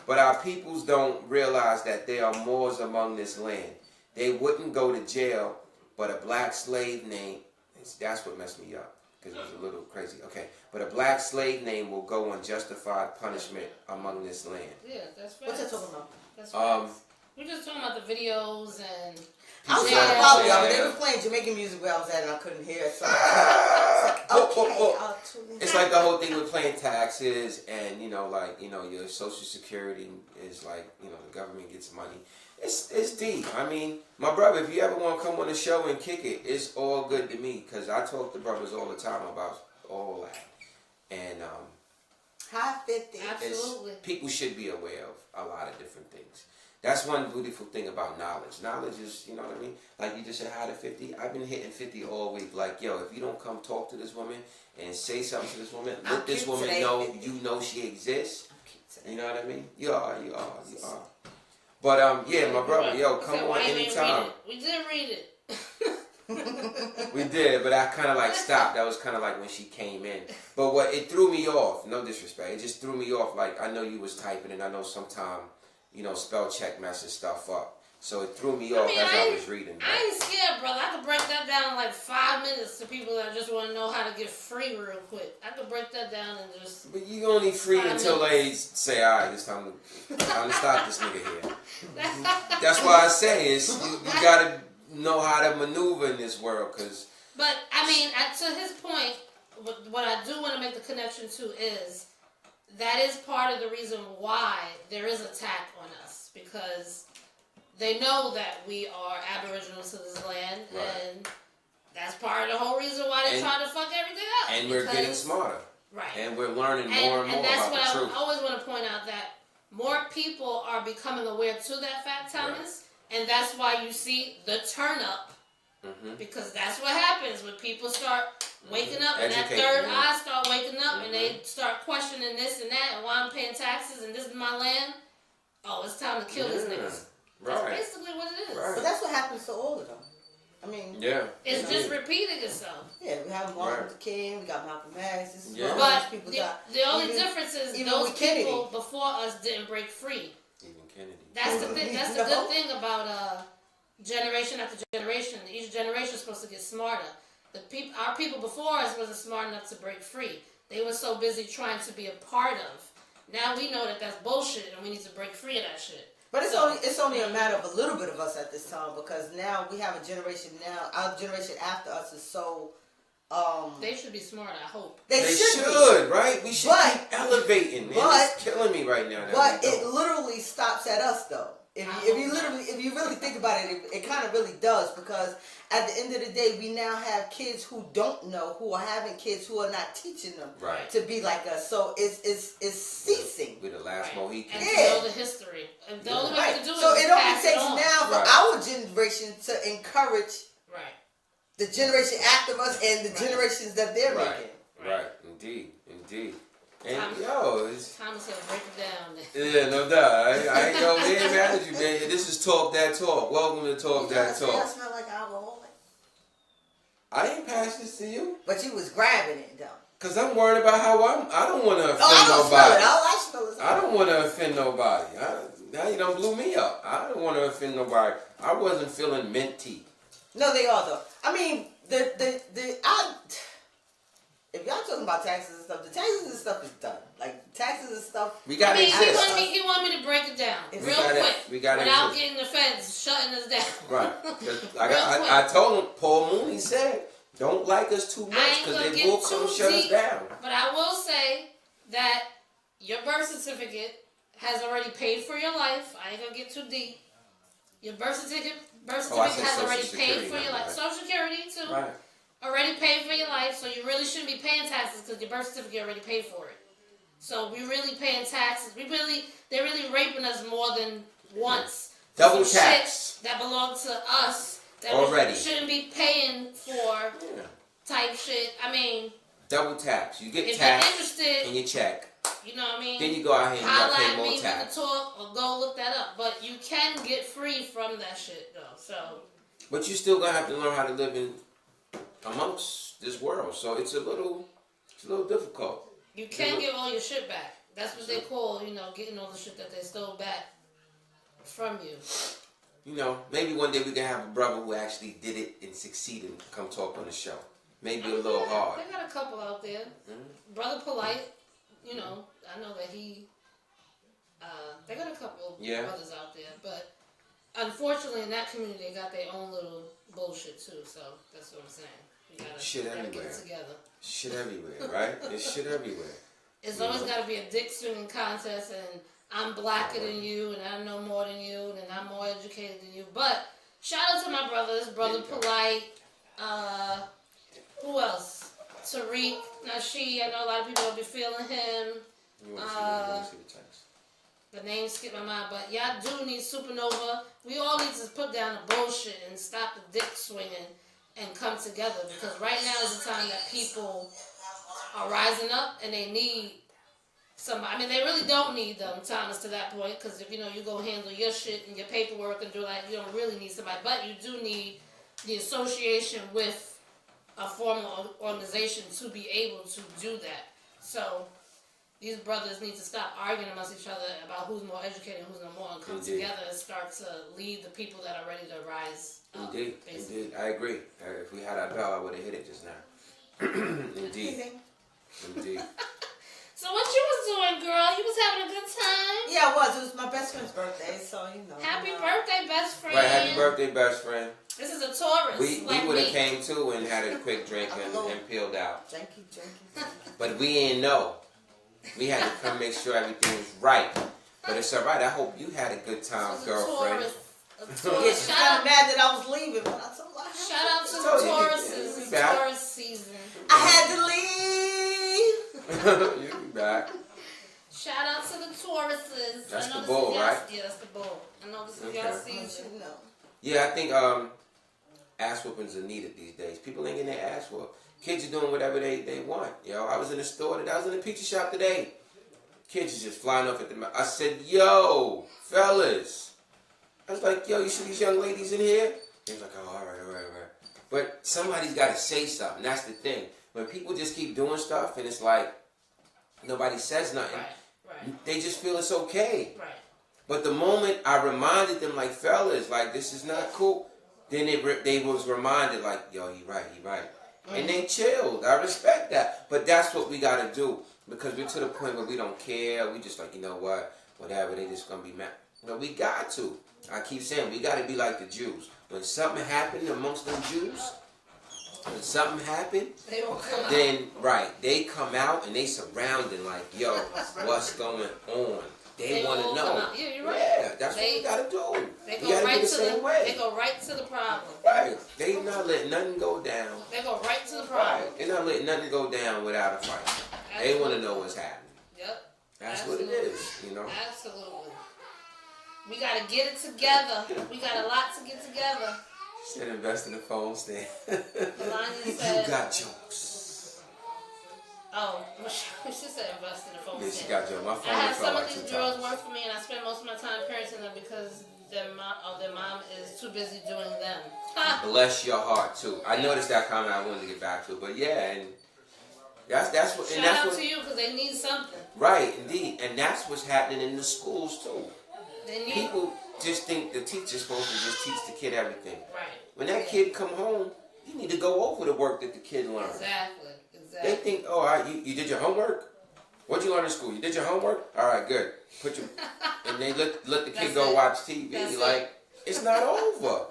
But our peoples don't realize that there are Moors among this land. They wouldn't go to jail, but a black slave name. That's what messed me up because it was a little crazy. Okay, but a black slave name will go on justified punishment among this land. Yeah, that's fair. What's that talking about? That's fair. We're just talking about the videos and. I was trying to follow y'all, but they were playing Jamaican music where I was at and I couldn't hear it. So it's like the whole thing with paying taxes and, your Social Security is like, the government gets money. It's deep. I mean, my brother, if you ever want to come on the show and kick it, it's all good to me because I talk to brothers all the time about all that. And High 50. Absolutely. People should be aware of a lot of different things. That's one beautiful thing about knowledge. Knowledge is, you know what I mean? Like you just said, hi to 50. I've been hitting 50 all week. Like, yo, if you don't come talk to this woman and say something to this woman, let this woman know you know she exists. You know what I mean? You are. But, yeah, my brother, yo, come on anytime. We did read it. We did, but I kind of like stopped. That was kind of like when she came in. But it threw me off. No disrespect. It just threw me off. Like, I know you was typing and I know sometime spell check messes stuff up. So it threw me off as I was reading. I ain't scared, brother. I could break that down in like 5 minutes to people that just want to know how to get free real quick. I could break that down and just... But you only free until they say, all right, it's time to stop this nigga here. That's why I say you got to know how to maneuver in this world. But, I mean, to his point, what I do want to make the connection to is... that is part of the reason why there is attack on us, because they know that we are Aboriginal to this land, right. And that's part of the whole reason why they're trying to fuck everything up. And we're getting smarter. Right. And we're learning more and more about the truth. And that's what I always want to point out, that more people are becoming aware to that fact, Thomas, right. And that's why you see the turn up, because that's what happens when people start waking up and that third eye start waking up and they start questioning this and that and why I'm paying taxes and this is my land. Oh, it's time to kill these niggas. That's basically what it is. Right. But that's what happens to all of them. I mean, it's just repeating itself. Yeah, we have Martin Luther King, we got Malcolm X. This is but the only difference is those people before us didn't break free. Even Kennedy. That's the thing. That's the good thing about generation after generation. Each generation is supposed to get smarter. our people before us wasn't smart enough to break free. They were so busy trying to be a part of. Now we know that that's bullshit, and we need to break free of that shit. But it's only a matter of a little bit of us at this time, because now we have a generation now. Our generation after us is so. They should be smart. I hope they should, right? We should keep elevating. Man, it's killing me right now. But it literally stops at us, though. If you really think about it, it kind of really does, because at the end of the day, we now have kids who don't know, who are having kids who are not teaching them to be like us. So it's ceasing. We're the last Mohicans. And know the history. And the only way to do it so is it only takes now for our generation to encourage the generation after us and the generations that they're making. Right. Indeed. And Thomas said, break it down. Yeah, no doubt. I ain't no man mad at you, man. This is Talk That Talk. Welcome to Talk That Talk. I smell like alcohol. I ain't passed this to you. But you was grabbing it, though. Because I'm worried about how I don't want to offend nobody. I don't want to offend nobody. Now you done blew me up. I don't want to offend nobody. I wasn't feeling minty. No, they are, though. I mean, if y'all talking about taxes and stuff, the taxes and stuff is done. Like, taxes and stuff. We got he want me to break it down real quick. Without getting the feds shutting us down. Right. I told him, Paul Mooney said, don't like us too much because they will come shut us down. But I will say that your birth certificate has already paid for your life. I ain't going to get too deep. Your birth certificate has already paid for your life. Social Security, too. Right. Already paid for your life, so you really shouldn't be paying taxes because your birth certificate already paid for it. So we really paying taxes. They're really raping us more than once. Double tax. Shit that belongs to us that already we shouldn't be paying for type shit. I mean, double tax. You get if taxed you're interested, and you check. You know what I mean? Then you go out here and you gotta pay more tax. Highlight me with the talk or go look that up. But you can get free from that shit though. So. But you still gonna have to learn how to live in amongst this world, so it's a little difficult. You can get all your shit back. That's what they call, getting all the shit that they stole back from you. Maybe one day we can have a brother who actually did it and succeeded and come talk on the show. Maybe a little hard. They got a couple out there. Mm-hmm. Brother Polite, I know that he. They got a couple brothers out there, but unfortunately in that community they got their own little bullshit too. So that's what I'm saying. Shit everywhere. Get it together. Shit everywhere, right? There's shit everywhere. It's always got to be a dick swinging contest, and I'm blacker than you, and I know more than you, and I'm more educated than you. But shout out to my brothers, Brother Polite. Who else? Tariq, Nasheed. I know a lot of people will be feeling him. You want to see the text? The name skipped my mind, but y'all do need Supernova. We all need to put down the bullshit and stop the dick swinging and come together, because right now is the time that people are rising up and they need somebody. I mean, they really don't need them, Thomas, to that point, because if you go handle your shit and your paperwork and do that, you don't really need somebody, but you do need the association with a formal organization to be able to do that. So these brothers need to stop arguing amongst each other about who's more educated and who's not more, and come together and start to lead the people that are ready to rise up. Indeed. I agree. If we had our bell, I would have hit it just now. Indeed. So what you was doing, girl? You was having a good time? Yeah, I was. It was my best friend's birthday, so Happy birthday, best friend. Right, happy birthday, best friend. This is a Taurus. We would have came too and had a quick drink and peeled out. Drinky. But we didn't know. We had to come make sure everything was right. But it's alright. I hope you had a good time, girlfriend. She's kind of mad that I was leaving, but I told her. Shout out to the Tauruses. It's Taurus season. I had to leave. You'll be back. Shout out to the Tauruses. That's the bull, right? Yeah, that's the bull. I know this is y'all season. Yeah, I think ass whoopings are needed these days. People ain't getting their ass whooped. Kids are doing whatever they want. I was in the store today. I was in the pizza shop today. Kids are just flying off at the mouth. I said, yo, fellas. I was like, yo, you see these young ladies in here? They was like, oh, all right. But somebody's got to say something. That's the thing. When people just keep doing stuff and it's like nobody says nothing, right. They just feel it's okay. Right. But the moment I reminded them, like, fellas, like, this is not cool, then they was reminded, like, yo, he right. and they chilled. I respect that. But that's what we got to do because we're to the point where we don't care. We just like, you know what? Whatever, they just going to be mad. But we got to. I keep saying, we got to be like the Jews. When something happened amongst them Jews, when something happened, then, they come out and they surrounding like, yo, what's going on? They want to know. Yeah, you're right. Yeah, that's what we got to do. They go right to the way. They go right to the problem. Right. They not letting nothing go down. They go right to the problem. Right. They're not letting nothing go down without a fight. Absolutely. They want to know what's happening. Yep. That's Absolutely. What it is, you know. Absolutely. We got to get it together. We got a lot to get together. She said invest in the phone stand. Melania said, you got jokes. Oh, she said invest in the phone stand. Yeah, she got jokes. My phone I have some of these girls work for me, and I spend most of my time parenting them because their mom is too busy doing them. Bless your heart too. I noticed that comment. I wanted to get back to it, but yeah, and that's what. Shout out to you because they need something. Right, indeed, and that's what's happening in the schools too. People just think the teacher's supposed to just teach the kid everything. Right. When that kid come home, you need to go over the work that the kid learned. Exactly. They think, you did your homework? What'd you learn in school? You did your homework? All right, good. And they let the kid go watch TV. It's not over.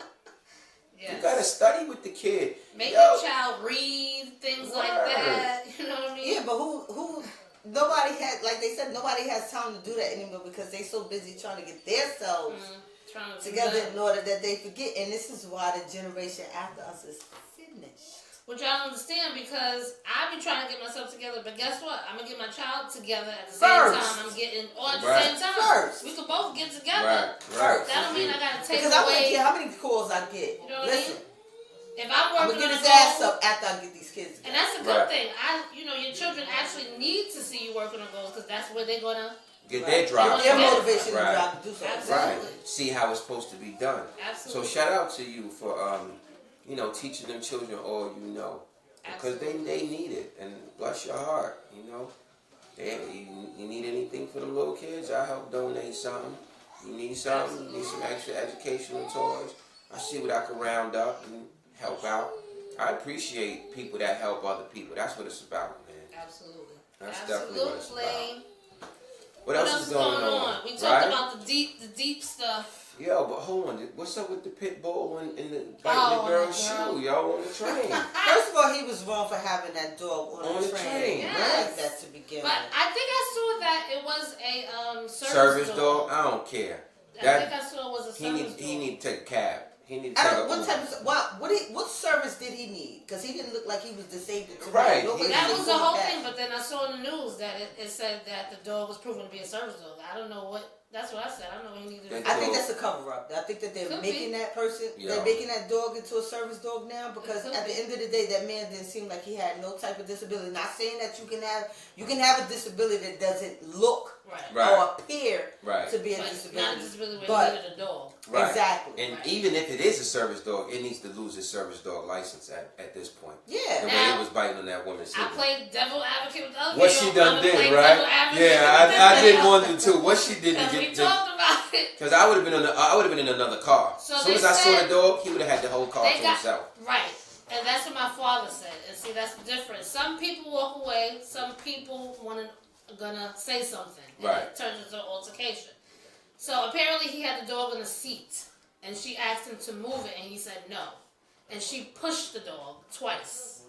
Yes. You gotta study with the kid. Make your child read things like that. You know what I mean? Yeah, but who? Nobody had, like they said, nobody has time to do that anymore because they're so busy trying to get themselves together in order that they forget. And this is why the generation after us is finished. Which I don't understand because I be trying to get myself together, but guess what? I'm gonna get my child together at the same time. I'm getting, at the same time. First. We could both get together. Right. That don't mean I gotta take because away. Because I don't care how many calls I get. You know what I mean? If I'm I'm working gonna get his ass up after I get these kids together. And that's a good thing. Your children actually need to see you working on goals because that's where they're gonna get their drive. Their motivation and drive to do something. Absolutely. Right. See how it's supposed to be done. Absolutely. So shout out to you for teaching them children all you know. Because they need it. And bless your heart, you need anything for them little kids, I help donate something. You need something, you need some extra educational toys. I see what I can round up and help out. I appreciate people that help other people. That's what it's about, man. Absolutely. That's definitely what it's about. What else is going on? We talked about the deep stuff. Yo, but hold on. What's up with the pit bull and the biting the girl's shoe, yo, on the train? First of all, he was wrong for having that dog on the train. Yes. Right? That to begin with. But I think I saw that it was a service dog. I don't care. I think I saw it was a service dog. He need to take a cab. He need to take a what service did he need? Because he didn't look like he was disabled. Right. That was the whole thing. But then I saw in the news that it said that the dog was proven to be a service dog. I don't know what. That's what I said. I don't know what he needed. I think that's a cover up. I think that they're making that person, they're making that dog into a service dog now because at the end of the day, that man didn't seem like he had no type of disability. Not saying that you can have a disability that doesn't look or appear to be a disability. Not a disability where you needed a dog. Right. Exactly. And even if it is a service dog, it needs to lose its service dog license at this point. Yeah. The way it was biting on that woman's I played devil advocate with the other what she done did, right? Yeah, I did one to two. What she did to get. We talked about it. Because I would have been in another car. So as soon as I saw the dog, he would have had the whole car to himself. Right. And that's what my father said. And see, that's the difference. Some people walk away. Some people gonna say something. And it turns into an altercation. So apparently he had the dog in the seat. And she asked him to move it. And he said no. And she pushed the dog twice.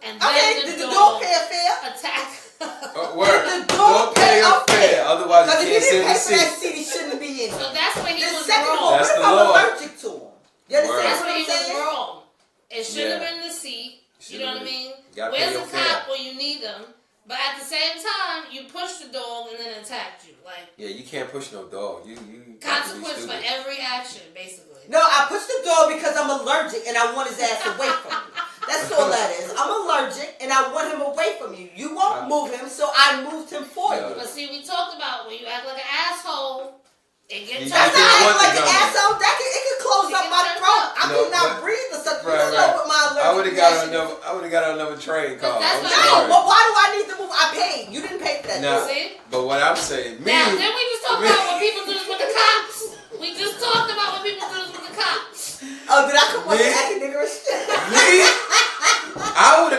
And then did the dog pay a fare? Attacked. Did the dog pay a fare? Otherwise, you can't sit in the seat. Because if he didn't pay for that seat, he shouldn't be in it. So that's where he was second wrong. What if I'm allergic to him? You understand? That's where he was wrong. It shouldn't have been in the seat. You know what I mean? Where's the cop when you need him? But at the same time, you pushed the dog and then attacked you. You can't push no dog. You consequence for every action, basically. No, I pushed the dog because I'm allergic and I want his ass away from me. That's all that is. I'm allergic and I want him away from you. You won't move him, so I moved him for you. But see, we talked about when you act like an asshole, it gets tough. That's not acting like an asshole. It could close up my throat. I could not breathe or something. You don't know what my allergic I would have got on another train call. But why do I need to move? I paid. You didn't pay for that. No, but what I'm saying, now, then we just talked about when people do this with the cops. We just talked about when people do this with the cops. Oh, did I come on acting nigga or shit? Me?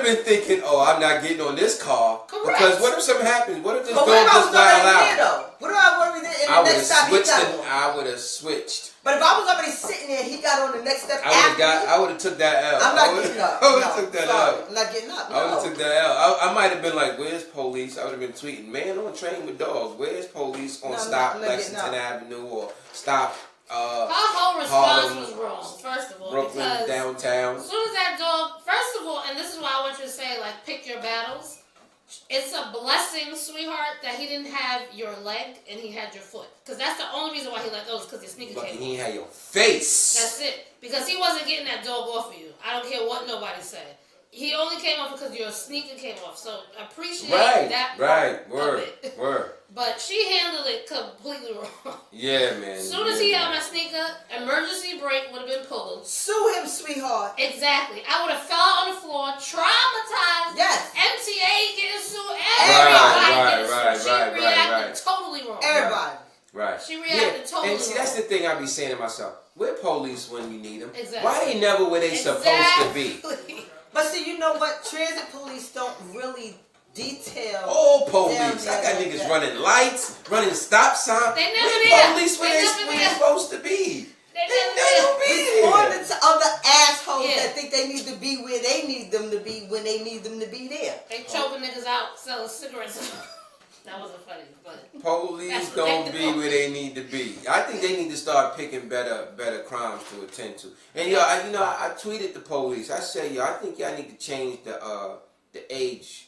been thinking, oh, I'm not getting on this car. Correct. Because what if something happens? What if this But dog just wild out? Though? What if I was there and the next stop he got on? I would have switched. But if I was already sitting there, he got on the next step I would have took that L. I'm not getting up. I would have took that L. I'm not getting up. I would have took that L. I might have been like, where's police? I would have been tweeting, man, on a train with dogs. Where's police on stop Lexington Avenue or stop her whole response was wrong, first of all. Brooklyn, because downtown. As soon as that dog, first of all, and this is why I want you to say, like, pick your battles. It's a blessing, sweetheart, that he didn't have your leg and he had your foot. Because that's the only reason why he let go, is because your sneaker came off. He had your face. That's it. Because he wasn't getting that dog off of you. I don't care what nobody said. He only came off because your sneaker came off. So appreciate that part of it. Word. But she handled it completely wrong. Yeah, man. As soon as he had my sneaker, emergency brake would have been pulled. Sue him, sweetheart. Exactly. I would have fell on the floor, traumatized. Yes. MTA getting sued. Everybody getting sued. She reacted totally wrong. Everybody. Right. She reacted totally wrong. And see, that's the thing I be saying to myself. We're police when you need them. Exactly. Why they never where they supposed to be? But see, you know what? Transit police don't really detail. Oh, police. I got niggas running lights, running stop signs. They never there. Police where they supposed to be. They never be there. there. More than other assholes that think they need to be where they need them to be when they need them to be there. They choking niggas out selling cigarettes. That wasn't funny, but police don't be where they need to be. I think they need to start picking better crimes to attend to. And I tweeted the police. I said, I think y'all need to change the age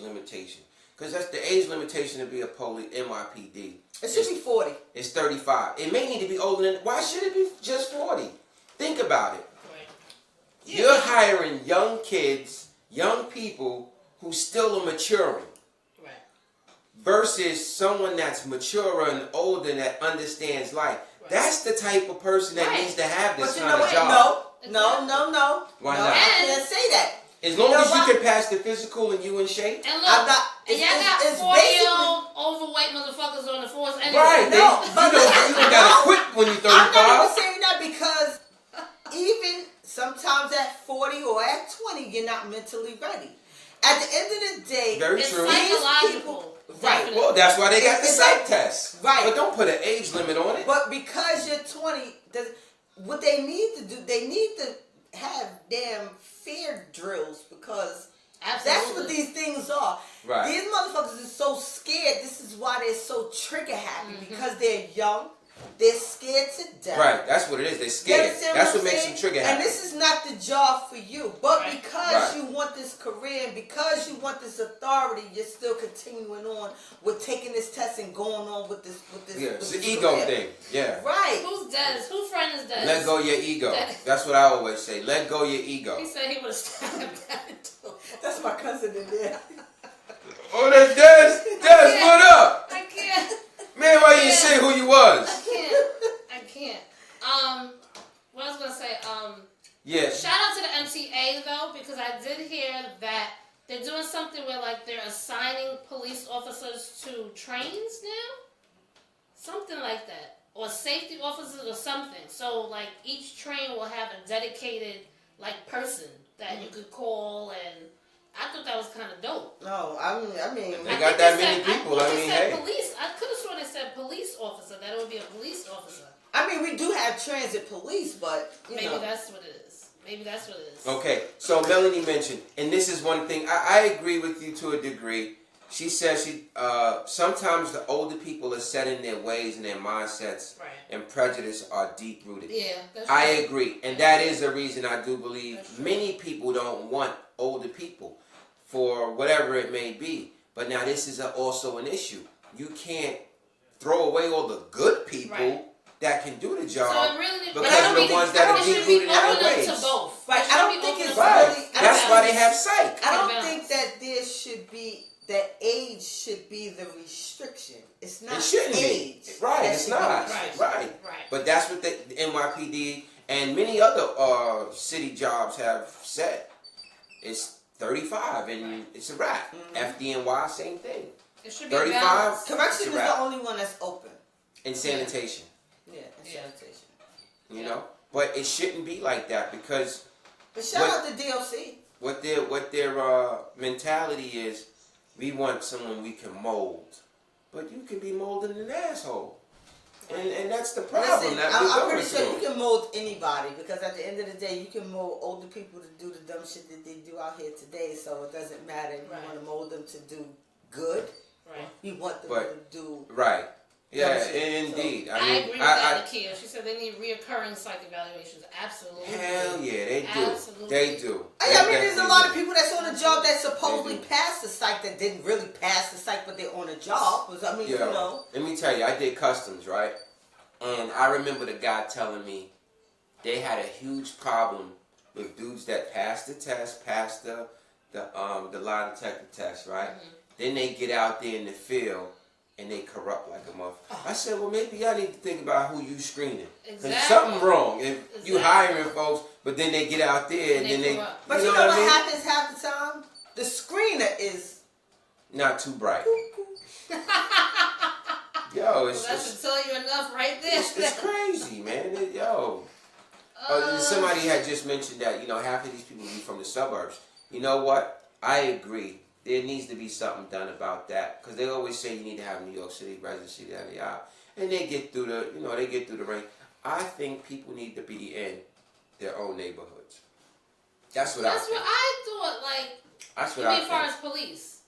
limitation, because that's the age limitation to be a police NYPD. It should be 40. It's 35. It may need to be older than. Why should it be just 40? Think about it. Right. You're hiring young kids, young people who still are maturing. Versus someone that's maturer and older that understands life. Right. That's the type of person that needs to have this kind of job. No. Why not? I can't say that. As long as you can pass the physical and you in shape. And look, y'all got 40-year-old overweight motherfuckers on the force anyway. Right. You gotta quit when you're 35. I'm not even saying that, because even sometimes at 40 or at 20, you're not mentally ready. At the end of the day, it's psychological. Right. Well, that's why they got the psych test. Right. But don't put an age limit on it. But because you're 20, what they need to do, they need to have damn fear drills, because that's what these things are. Right. These motherfuckers are so scared. This is why they're so trigger happy, because they're young. They're scared to death. Right, that's what it is. They're scared. That's what makes them trigger happy. And this is not the job for you. But because you want this career and because you want this authority, you're still continuing on with taking this test and going on with this. Yeah, it's an ego thing. Yeah. Right. Who's Des? Whose friend is Des? Let go your ego. That's what I always say. Let go your ego. He said he would have stabbed that. That's my cousin in there. Oh, that's Des. Des, what up? I can't. Man, why you didn't say who you was? I can't. What I was gonna say. Yeah. Shout out to the MTA though, because I did hear that they're doing something where like they're assigning police officers to trains now, something like that, or safety officers or something. So like each train will have a dedicated like person that you could call, and I thought that was kind of dope. No, I mean, they got that many people. I mean, hey. Police. I could have sworn they said police officer. That it would be a police officer. I mean, we do have transit police, but maybe that's what it is. Maybe that's what it is. Okay, so Melanie mentioned, and this is one thing I agree with you to a degree. She says sometimes the older people are set in their ways and their mindsets, and prejudice are deep rooted. Yeah, that's I agree, and that is the reason I do believe many people don't want older people for whatever it may be. But now this is also an issue. You can't throw away all the good people that can do the job, so it really, because of the ones that are deep rooted in their ways. To both. Right. I don't think it's really. That's why they have psych. I don't think that there should be that age should be the restriction. It's not. It shouldn't age. be. Right. It's not. Right. But that's what the NYPD and many other city jobs have said. It's 35 and it's a wrap. FDNY, same thing. It should be 35. balanced. Correction is the only one that's open. And sanitation. Yeah, sanitation. You know? But it shouldn't be like that, because... But shout out to DOC. what their mentality is, we want someone we can mold. But you can be molded in an asshole. And that's the problem. Listen, I'm pretty sure you can mold anybody, because at the end of the day, you can mold older people to do the dumb shit that they do out here today. So it doesn't matter if you want to mold them to do good. Right. You want them to do right. Yeah, indeed. So, I agree with that, Nakia. She said they need reoccurring psych evaluations. Absolutely. Hell yeah, they do. Absolutely. They do. I mean, there's a lot of people that's on a job that supposedly passed the psych that didn't really pass the psych, but they're on a job. I mean, you know. Let me tell you, I did customs, right? And I remember the guy telling me they had a huge problem with dudes that passed the test, passed the lie detector test, right? Mm-hmm. Then they get out there in the field and they corrupt like a motherfucker. I said, well, maybe y'all need to think about who you screening. Exactly. There's something wrong if you hiring folks, but then they get out there and then they. But you know what happens half the time? The screener is not too bright. Yo, that should tell you enough right there. It's crazy, man. Somebody had just mentioned that, half of these people be from the suburbs. You know what? I agree. There needs to be something done about that, because they always say you need to have New York City residency, and they get through the rain. I think people need to be in their own neighborhoods. That's what I thought. Like, that's what I think. As far as police,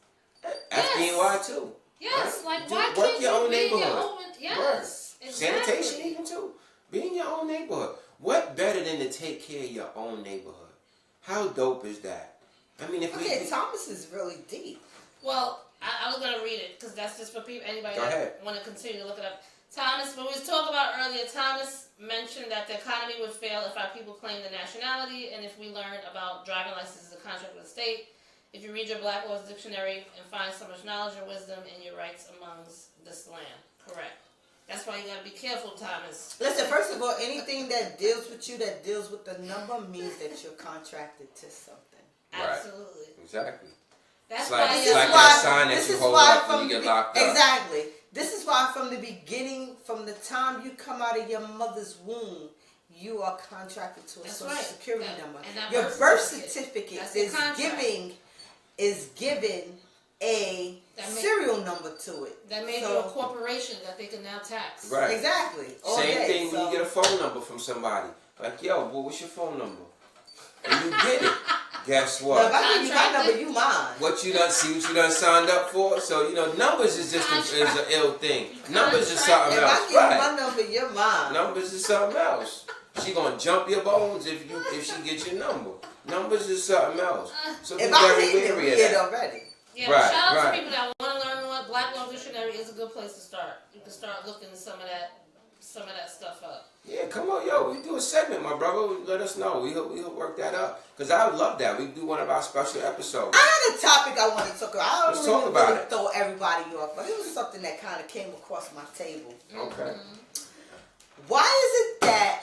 FDNY too. Yes, right? like why can't your own be in neighborhood? your own? Yes, exactly. Sanitation even too. Be in your own neighborhood. What better than to take care of your own neighborhood? How dope is that? I mean, Thomas is really deep. Well, I was gonna read it because that's just for people. Anybody that want to continue to look it up. Thomas, what we was talking about earlier, Thomas mentioned that the economy would fail if our people claim the nationality, and if we learned about driving licenses, a contract with the state. If you read your Black Laws Dictionary and find so much knowledge and wisdom in your rights amongst this land. Correct. That's why you gotta be careful, Thomas. Listen, first of all, anything that deals with you, that deals with the number, means that you're contracted to something. Absolutely. Right. Exactly. That's why it's like that sign that you hold up when you get locked up. Exactly. This is why from the beginning, from the time you come out of your mother's womb, you are contracted to a social security number. Your birth certificate is given a serial number to it. That made you a corporation that they can now tax. Right. Exactly. Same thing when you get a phone number from somebody. Like, yo, boy, what's your phone number? And you get it. Guess what? No, if I give you my number, you mine. What you done signed up for? So, numbers is just an ill thing. Numbers is something else. If I give you my number, you're mine. Numbers is something else. She gonna jump your bones if she gets your number. Numbers is something else. So be very wary of that. Already. Yeah, right, shout out to people that want to learn what Black Law Dictionary is. A good place to start. You can start looking some of that stuff up. Yeah, come on, yo. We do a segment, my brother. Let us know. We'll work that up. Because I would love that. We do one of our special episodes. I had a topic I wanted to talk about. Let's talk about it. Throw everybody off, but it was something that kind of came across my table. Okay. Why is it that,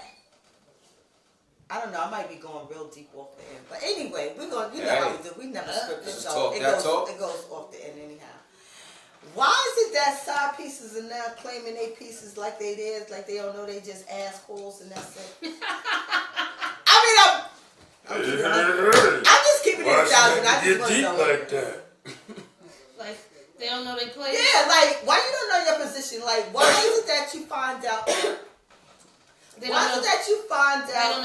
I don't know, I might be going real deep off the end. But anyway, we're going to, how we do. We never scripted, so it goes off the end anyhow. Why is it that side pieces are now claiming they pieces like they theirs, like they don't know they just assholes and that's it? I'm just keeping it 1,000. I just want to know. Like that. Like, they don't know they play? Yeah, like, why you don't know your position? Like, why is it that you find out... They don't know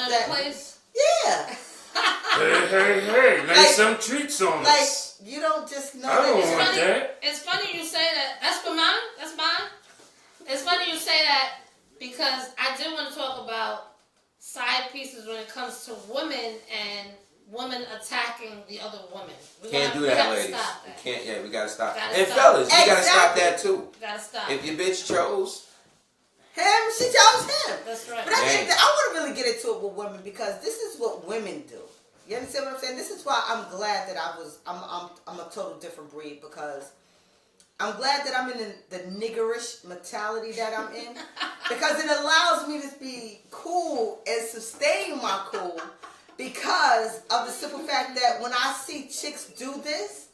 their place? Yeah. Hey, lay some treats on us. Like, you don't just know. I don't want that. It's funny you say that. That's for mine. That's mine. It's funny you say that because I do want to talk about side pieces when it comes to women and women attacking the other woman. Can't do that, ladies. We gotta stop. And stop. Fellas, you gotta stop that too. Gotta stop. If your bitch chose him, she chose him. That's right. But I want to really get into it with women because this is what women do. You understand what I'm saying? This is why I'm glad that I'm a total different breed, because I'm glad that I'm in the niggerish mentality that I'm in, because it allows me to be cool and sustain my cool because of the simple fact that when I see chicks do this,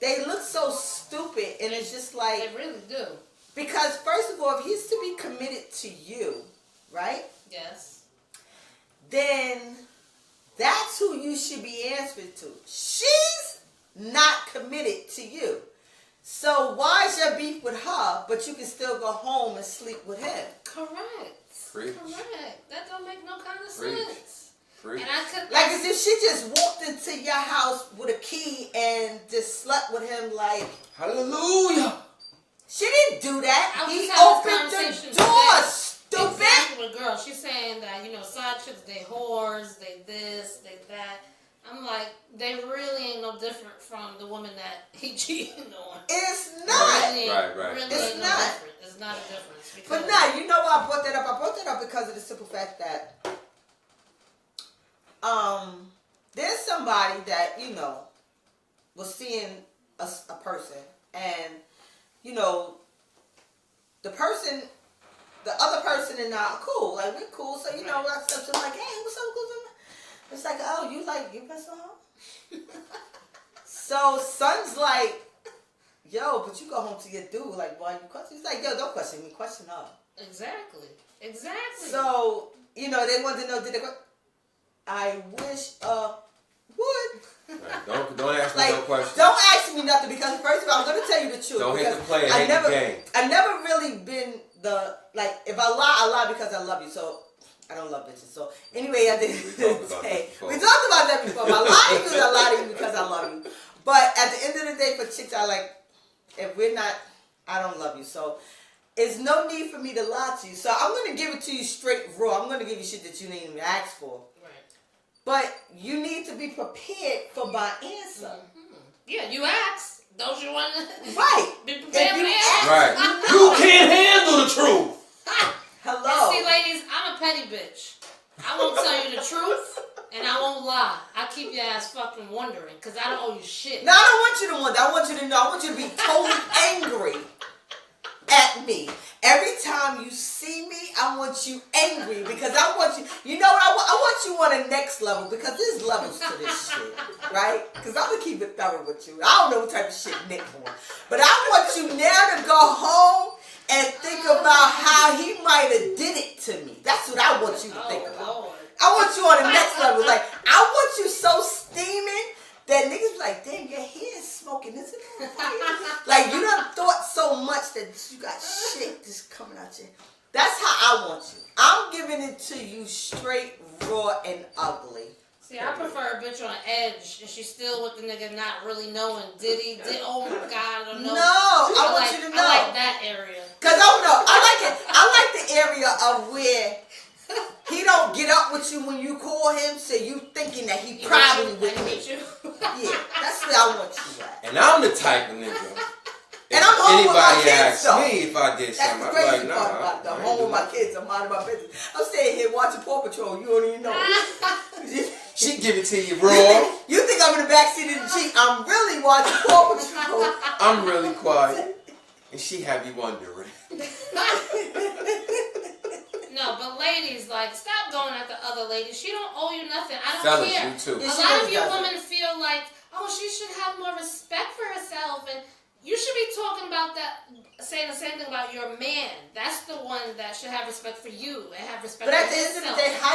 they look so stupid, and it's just like... They really do. Because first of all, if he's to be committed to you, right? Yes. Then that's that's who you should be answering to. She's not committed to you. So why is your beef with her, but you can still go home and sleep with him? Correct. Preach. Correct. That don't make no kind of sense. Preach. And like as if she just walked into your house with a key and just slept with him like... Hallelujah. She didn't do that. He opened the door, stupid. Exactly with girl. She's saying that, side chicks, they whores, they this, they that. I'm like, they really ain't no different from the woman that he cheated on. It's not. Really, right. Really it's ain't not. No different. It's not a difference. But now, you know why I brought that up? I brought that up because of the simple fact that there's somebody that, was seeing a person and, the other person and I are cool. Like, we're cool. So, I said to him, like, hey, what's up, cool? It's like, oh, you messing home? So, son's like, yo, but you go home to your dude. Like, why you question? He's like, yo, don't question me. Question her. Exactly. So, they wanted to know, did they go? I wish, would. Right. Don't ask me no questions. Don't ask me nothing because, first of all, I'm going to tell you the truth. Don't hit the play and hit the game. I've never really been if I lie because I love you. So, I don't love bitches. So, anyway, at the end of the day, we talked about that before. If I lie to you, I lie to you because I love you. But at the end of the day, for chicks, if we're not, I don't love you. So, it's no need for me to lie to you. So, I'm going to give it to you straight raw. I'm going to give you shit that you didn't even ask for. Right. But you need to be prepared for my answer. Mm-hmm. Yeah, you asked. Don't you want to? Right. Be prepared for the answer. Right. You can't handle the truth. Hello. And see, ladies, I'm a petty bitch. I won't tell you the truth, and I won't lie. I keep your ass fucking wondering, because I don't owe you shit. No, I don't want you to wonder. I want you to know. I want you to be totally angry at me. Every time you see me, I want you angry, because I want you, you know what, I want you on the next level, because there's levels to this shit, right? Because I'm going to keep it thorough with you. I don't know what type of shit Nick on. But I want you now to go home and think about how he might have did it to me. That's what I want you to think about. Lord. I want you on the next level. Like, I want you so steaming that niggas be like, damn, your hair is smoking. Is it on fire? Like, you done thought so much that you got shit just coming out your... That's how I want you. I'm giving it to you straight, raw, and ugly. See, I prefer a bitch on edge, and she's still with the nigga not really knowing. Did oh my God, I don't know. No, I want you to know. I like that area. Because I don't know. I like it. I like the area of where he don't get up with you when you call him, so you thinking that he probably with me. Yeah, that's where I want you at. And I'm the type of nigga. And I'm home with my Anybody kids, asks me if I did That's something, the I'm crazy like, part nah. about it. I'm home with my kids. I'm minding my business. I'm staying here watching Paw Patrol. You don't even know it. She give it to you raw. You think I'm in the backseat of the Jeep. I'm really watching Paw Patrol. I'm really quiet. And she have you wondering. No, but ladies, stop going at the other ladies. She don't owe you nothing. I don't Fellas, care. you too. A lot of you women feel like, oh, she should have more respect for herself, and you should be talking about that, saying the same thing about your man. That's the one that should have respect for you and have respect for But at himself. the end of the day, how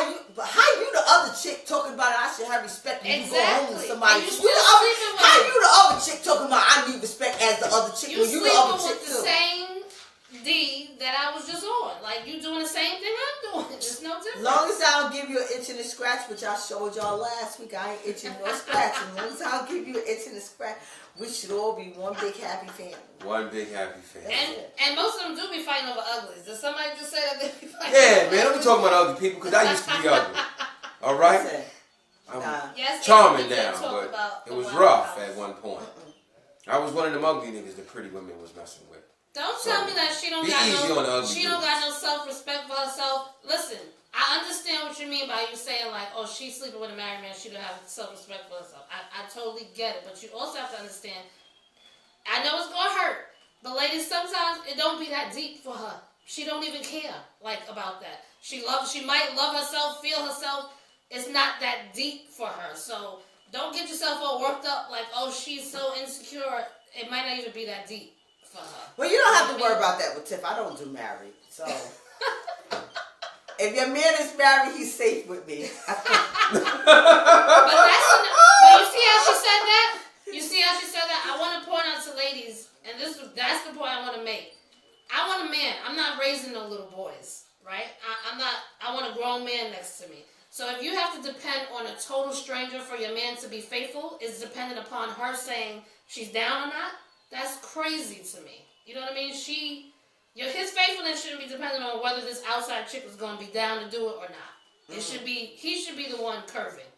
you the other chick talking about I should have respect when you go home with somebody? How you the other chick talking about I need respect as the other chick when you the other chick too? You sleeping with the same D that I was just on. Like, you doing the same thing I'm doing. It's no different. Long as I don't give you an itch and a scratch, which I showed y'all last week, I ain't itching nor scratching. As long as I don't give you an itch and a scratch, we should all be one big happy family. One big happy family. And most of them do be fighting over uglies. Did somebody just say that they be fighting over man, don't be talking about ugly people, because I used to be ugly. All right? I'm charming now, but it was rough at one point. I was one of them ugly niggas the pretty women was messing with. Don't tell me that she don't got no self-respect for herself. Listen, I understand what you mean by you saying oh, she's sleeping with a married man, she don't have self-respect for herself. I totally get it, but you also have to understand, I know it's gonna hurt, but ladies, sometimes it don't be that deep for her. She don't even care about that. She might love herself, feel herself. It's not that deep for her. So don't get yourself all worked up oh, she's so insecure. It might not even be that deep for her. Well, you don't have to worry about that with Tiff. I don't do married, so if your man is married, he's safe with me. But you see how she said that? You see how she said that? I want to point out to ladies, and that's the point I want to make. I want a man. I'm not raising no little boys, right? I want a grown man next to me. So if you have to depend on a total stranger for your man to be faithful, it's dependent upon her saying she's down or not. That's crazy to me. You know what I mean? His faithfulness shouldn't be dependent on whether this outside chick was going to be down to do it or not. He should be the one curving,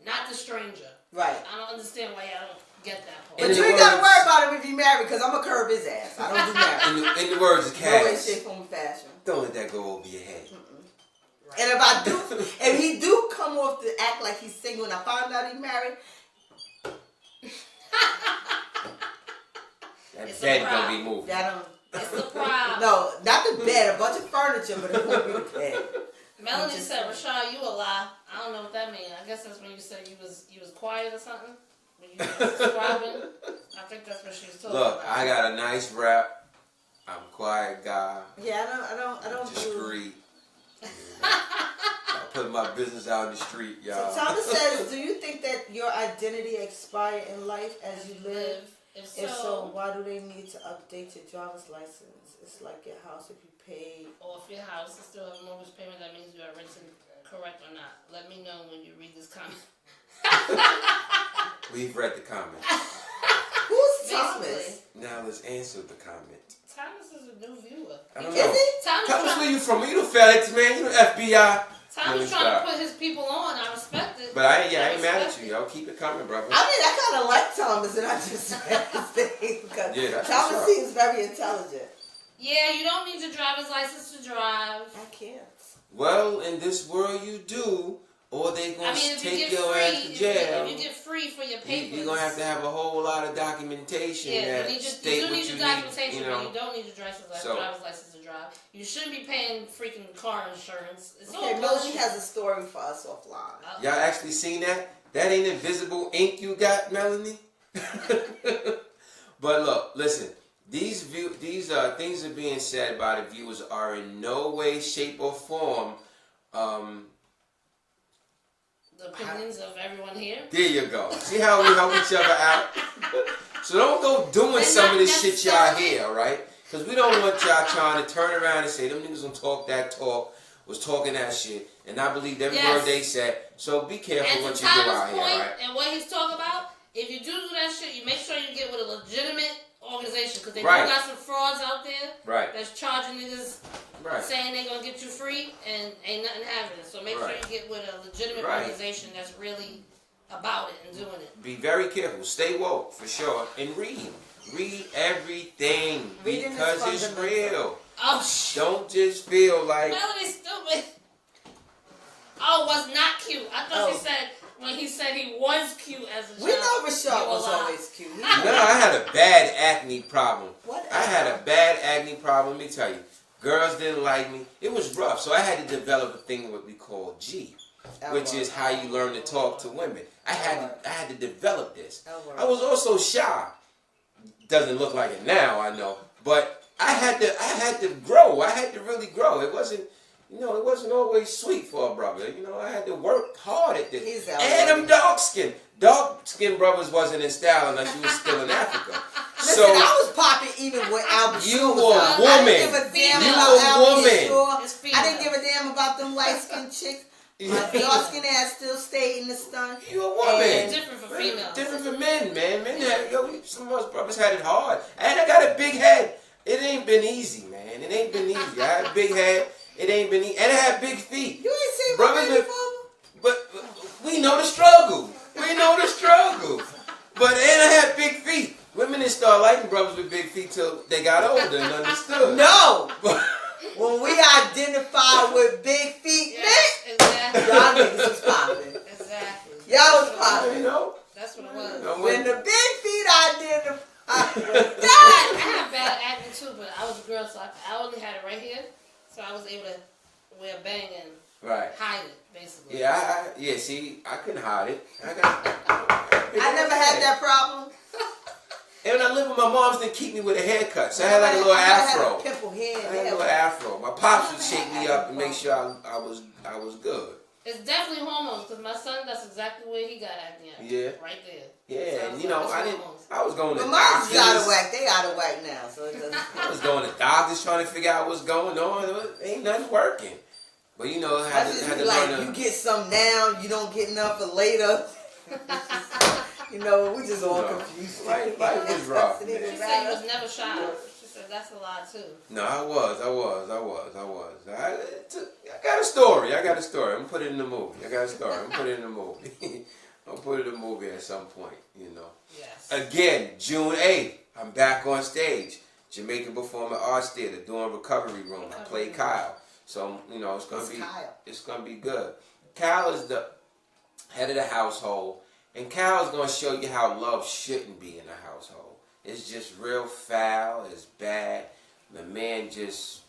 not the stranger. Right. I don't understand why y'all don't get that part. But you ain't got to worry about him if he married, because I'm going to curve his ass. I don't do that. In the words of Cass, no way, shape, form, or fashion. Don't let that go over your head. Right. And if he do come off to act like he's single and I find out he married, that bed gonna be moving. It's the problem. No, not the bed, a bunch of furniture, but it won't be the bed. Melanie said, Rashad, you a lie. I don't know what that means. I guess that's when you said you was quiet or something. When you were describing. I think that's what she was talking about. Look, I got a nice rap. I'm a quiet guy. Yeah, I don't discreet. I put my business out in the street, y'all. So Thomas says, do you think that your identity expire in life as you live? If so, why do they need to update your driver's license? It's like your house if you pay. Or if your house is still a mortgage payment, that means you are renting correct or not. Let me know when you read this comment. We've read the comment. Who's Thomas? Now let's answer the comment. Thomas is a new viewer. I don't know. Thomas, where you from? You the FedEx man. You the FBI. Thomas trying to put his people on. I respect it. But I ain't mad at you, yo. Keep it coming, brother. I mean, I kind of like Thomas, and I just said his thing because Thomas seems very intelligent. Yeah, you don't need your driver's license to drive. I can't. Well, in this world you do, or they gonna take your ass to jail. If you get free for your papers, you're gonna have to have a whole lot of documentation. Yeah, you do need your documentation, but you don't need your driver's license to drive. You shouldn't be paying freaking car insurance. It's okay, Melanie has a story for us offline. Y'all actually seen that? That ain't invisible ink you got, Melanie. But look, listen. These things are being said by the viewers are in no way, shape, or form. The opinions of everyone here. There you go. See how we help each other out? So don't go doing some of this shit y'all hear, all right? Because we don't want y'all trying to turn around and say, them niggas don't talk that talk, was talking that shit, and I believed every word they said. So be careful what you do out here, right? And what he's talking about, if you do that shit, you make sure you get with a legitimate organization, because they do got some frauds out there that's charging niggas saying they're going to get you free and ain't nothing happening. So make sure you get with a legitimate organization that's really about it and doing it. Be very careful. Stay woke, for sure. And read. Read everything because it's real. Oh, don't just feel like... Melody's stupid. Oh, was not cute. I thought she said... When he said he was cute as a child. We know Rashad was always cute. No, I had a bad acne problem. What? I had a bad acne problem. Let me tell you. Girls didn't like me. It was rough. So I had to develop a thing what we call G, which is how you learn to talk to women. I had to develop this. I was also shy. Doesn't look like it now, I know. But I had to grow. I had to really grow. It wasn't always sweet for a brother. I had to work hard at this. And I'm dark skinned. Dark skinned brothers wasn't in style unless you was still in Africa. Listen, I was popping even with Albert Shaw. You were a woman. I didn't give a damn about Albert Shaw. I didn't give a damn about them light skinned chicks. My dark skinned ass still stayed in the sun. You a woman. It's different for females. Different for men, man. Some of us brothers had it hard. And I got a big head. It ain't been easy, man. It ain't been easy. I had a big head. It ain't been easy. And I had big feet. You ain't seen my baby before? But we know the struggle. We know the struggle. But and I had big feet. Women didn't start liking brothers with big feet till they got older and understood. No. When we identified with big feet, exactly. Y'all niggas was popping. Exactly. Y'all was popping. That's what it was. When the big feet identified with that. I had bad acne too, but I was a girl, so I only had it right here. So I was able to wear a bang and hide it, basically. Yeah, see, I couldn't hide it. I never had that problem. And when I lived with my moms, didn't keep me with a haircut, so I had like a little afro. I had a pimple hair. I had a little afro. My pops would shake me up and make sure I was good. It's definitely hormones because my son, that's exactly where he got acne. Yeah. Right there. Yeah, so and I was going to doctors. doctors. Out of whack. They out of whack now, so it doesn't. I was going to doctors trying to figure out what's going on. Ain't nothing working. But you know, had to like learn. You get some now, you don't get enough for later. You know, we just all confused. Life was rough. She said you was never shy. She said that's a lie too. No, I was. I got a story. I'm gonna put it in the movie. I'm gonna put it in the movie. I'll put it in the movie at some point, you know. Yes. Again, June 8th, I'm back on stage. Jamaican Performing Arts Theater doing Recovery Room. I play Kyle. So, you know, it's gonna be good. Kyle is the head of the household, and Kyle's gonna show you how love shouldn't be in a household. It's just real foul, it's bad. The man just,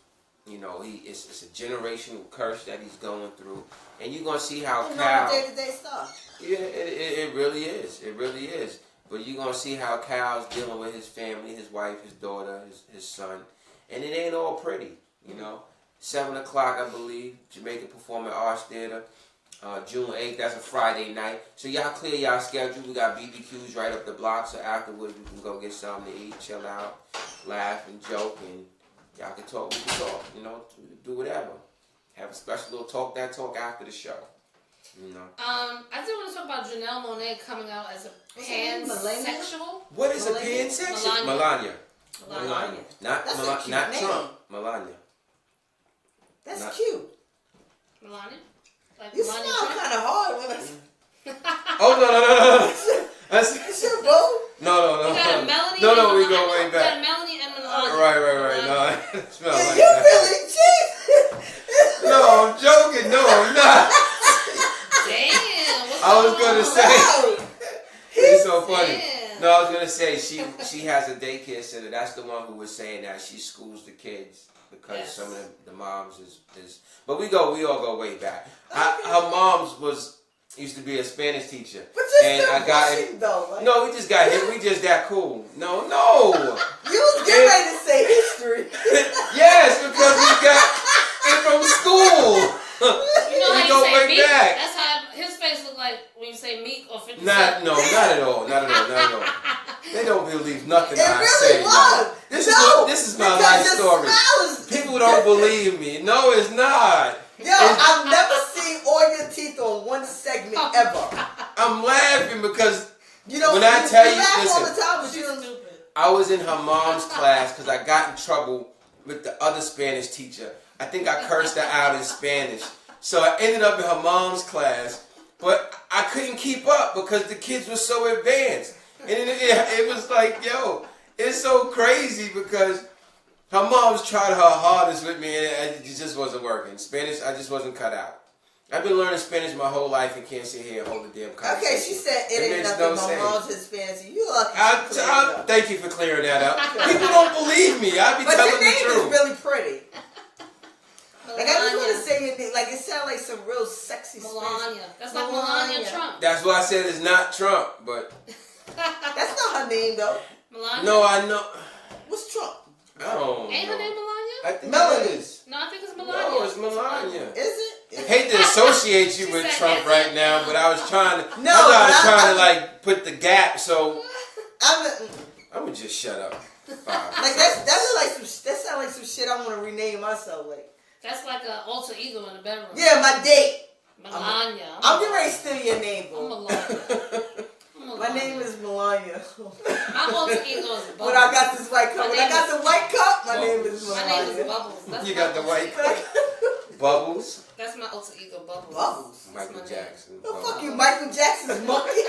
you know, it's a generational curse that he's going through. And you're gonna see how Kyle day-to-day stuff. Yeah, it really is. It really is. But you're gonna see how Kyle's dealing with his family, his wife, his daughter, his son. And it ain't all pretty, you know. 7 o'clock, I believe, Jamaican Performing Arts Theater. June 8th, that's a Friday night. So y'all clear y'all schedule. We got BBQs right up the block, so afterwards we can go get something to eat, chill out, laugh and joke, and y'all can talk, we can talk, you know, do whatever. Have a special little talk after the show. You know. I did want to talk about Janelle Monáe coming out as a pansexual. What is a pansexual? Melania. Not not Trump. Melania. That's cute. Melania? Like you Melania smile kind of hard when I. Oh no. That's your boo. No. You got a Melanie. No, we go way back. You got a Melanie and Melania. Right. No, it smells like You that. really cheap. No, I'm joking. No, I'm not. Damn. I was gonna say. It's so funny. Damn. No, I was gonna say she has a daycare center. That's the one who was saying that she schools the kids because some of the moms is. But we all go way back. Her mom's used to be a Spanish teacher. But you're and still I got pushing, it. though. Like, No, we just got hit. We just that cool. No. You was getting ready to say history. Yes, because we got it from school. You know we how go you say way meat? back. That's how his face look like when you say meat or 50 Not at all. They don't believe nothing I really say. Was. This is my life story. People don't believe me. No, it's not. Yo, I've never seen all your teeth on one segment ever. I'm laughing because you know when I tell you, laugh listen, all the time, but She's stupid. I was in her mom's class because I got in trouble with the other Spanish teacher. I think I cursed her out in Spanish. So I ended up in her mom's class, but I couldn't keep up because the kids were so advanced. And it was like, yo, it's so crazy because her mom's tried her hardest with me and it just wasn't working. Spanish, I just wasn't cut out. I've been learning Spanish my whole life and can't sit here and hold a damn conversation. Okay, she said it ain't nothing. My mom's Hispanic. You lucky. Thank you for clearing that up. People don't believe me. I be telling the truth. But your name is really pretty. Like I just want to say your name. Like it sounds like some real sexy Melania. That's like Melania Trump. That's why I said it's not Trump, but that's not her name though. Melania. No, I know. What's Trump? I don't Ain't know. her name Melania? I think Melanie. it is. No, I think it's Melania. No, it's Melania. Is it? I hate to associate you with Trump right now, but I was trying to. No, I was trying to like put the gap. So I'm gonna just shut up. Like that look like some. That sounds like some shit I want to rename myself. Like that's like an alter ego in the bedroom. Yeah, my date. Melania. I'm getting ready to steal your name, bro. I'm Melania. My name is Melania. My alter ego is Bubbles. When I got this white cup, when I got the white cup, my name is My Melania. name is Bubbles. That's You got the white cup. Bubbles. That's my alter ego, Bubbles. Bubbles. Michael Jackson. The fuck you, Michael Jackson's monkey.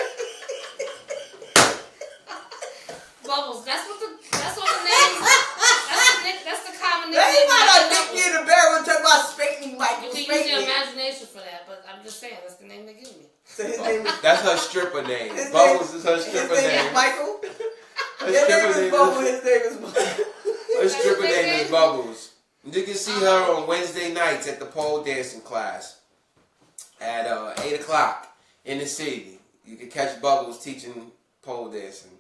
Bubbles. That's all the names. That's the common name. They might not nick me in the barrel and talk about spanking Michael. You can use your imagination for that, but I'm just saying that's the name they give me. So his name is, that's her stripper name. Bubbles is her stripper his name. name is Michael. Her Your name stripper is Bubbles. His name is Michael. Her stripper name is Bubbles. You can see her on Wednesday nights at the pole dancing class at 8 o'clock in the city. You can catch Bubbles teaching pole dancing.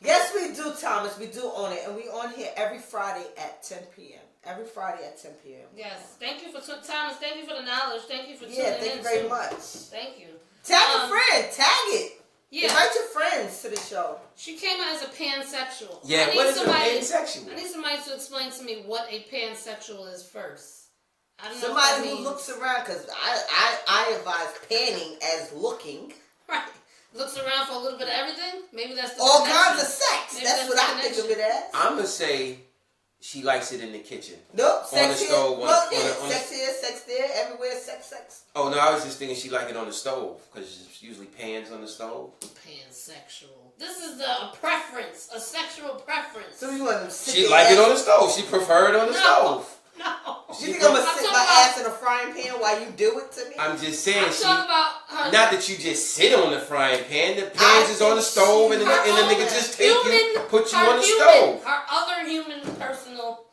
Yes, we do, Thomas. We do own it. And we on here every Friday at 10 p.m. Every Friday at 10 p.m. Yes. Thank you for Thomas. Thank you for the knowledge. Thank you for tuning in. Yeah, thank you very much. Thank you. Tag a friend. Tag it. Yeah. Invite your friends to the show. She came out as a pansexual. Yeah, what is a pansexual? I need somebody to explain to me what a pansexual is first. I don't know. Somebody who looks around, because I advise panning as looking. Right. Looks around for a little bit of everything. Maybe that's the all connection. kinds of sex. Maybe that's what I think of it as. I'm gonna say she likes it in the kitchen. Nope. On the stove. Sex here, sex there, everywhere. Sex. Oh no, I was just thinking she liked it on the stove because it's usually pans on the stove. Pansexual. This is a preference, a sexual preference. So you want to sit She liked it on the stove. She preferred it on the stove. No. You think I'm gonna sit my ass in a frying pan while you do it to me? I'm just saying. I'm talking about her. Not that you just sit on the frying pan. The pans is on the stove, and the nigga just take you, put you on the stove. Her other human personal,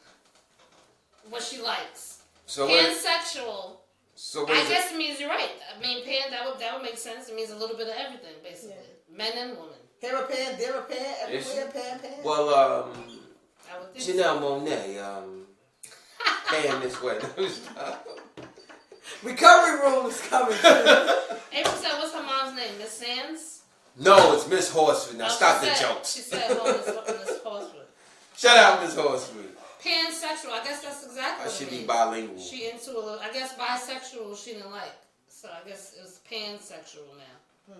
what she likes. So pansexual. So I guess it means you're right. I mean, pan that would make sense. It means a little bit of everything, basically. Yeah. Men and women. Here a pan, there a pan, everywhere pan. Well, Janelle Monáe, pan this way. Recovery room is coming too. April said, what's her mom's name? Miss Sands? No, it's Miss Horsford. Now stop the jokes. She said, Miss Horsford. Shut up, Miss Horsford. Pansexual. I guess that's exactly I what should it be means. bilingual. She into a little. I guess bisexual she didn't like. So I guess it was pansexual now.